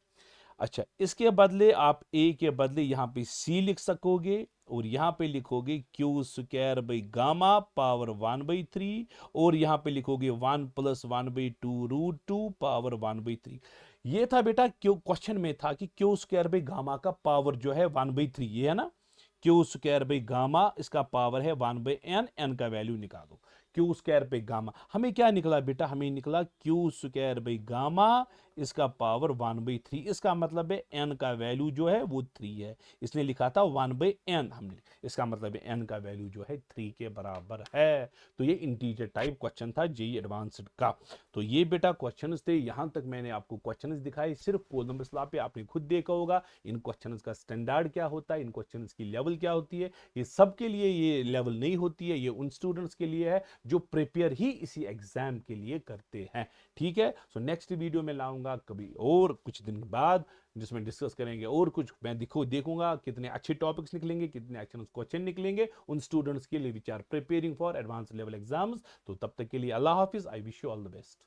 Speaker 1: अच्छा, इसके बदले आप ए के बदले यहां पे सी लिख सकोगे, और यहां पे लिखोगे Q square by gamma power 1/3, और यहां पे लिखोगे 1 + 1/2√2 पावर 1/3। ये था बेटा, क्यों क्वेश्चन में था कि क्यू स्क्वायर बाई गामा का पावर जो है 1/3, ये है ना, क्यू स्क्वायर बाई गामा, इसका पावर है 1/n, n का वैल्यू निकालो, क्यू स्क्वायर पे गामा, हमें क्या निकला बेटा, हमें निकला क्यू स्क्वायर बाई गामा इसका पावर 1/3। इसका मतलब है n का वैल्यू जो है वो 3 है, इसने लिखा था 1/n हमने, इसका मतलब है n का वैल्यू जो है 3 के बराबर है। तो ये इंटीजर टाइप क्वेश्चन था जेईई एडवांस्ड का। तो ये बेटा क्वेश्चंस थे, यहां तक मैंने आपको क्वेश्चंस दिखाए सिर्फ कोलम्बस लॉ पे, आपने खुद देखा होगा इन क्वेश्चंस का स्टैंडर्ड क्या होता है, इन क्वेश्चंस की लेवल क्या होती है। ये सबके लिए ये लेवल नहीं होती है, ये उन स्टूडेंट्स के लिए है जो प्रिपेयर ही इसी एग्जाम के लिए करते हैं। ठीक है, सो नेक्स्ट वीडियो में लाऊंगा कभी और कुछ दिन बाद, जिसमें डिस्कस करेंगे और कुछ, मैं देखूंगा कितने अच्छे टॉपिक्स निकलेंगे, कितने अच्छे क्वेश्चन निकलेंगे उन स्टूडेंट्स के लिए which are preparing for advance level exams. तो तब तक के लिए अल्लाह हाफिज, I wish you all the best.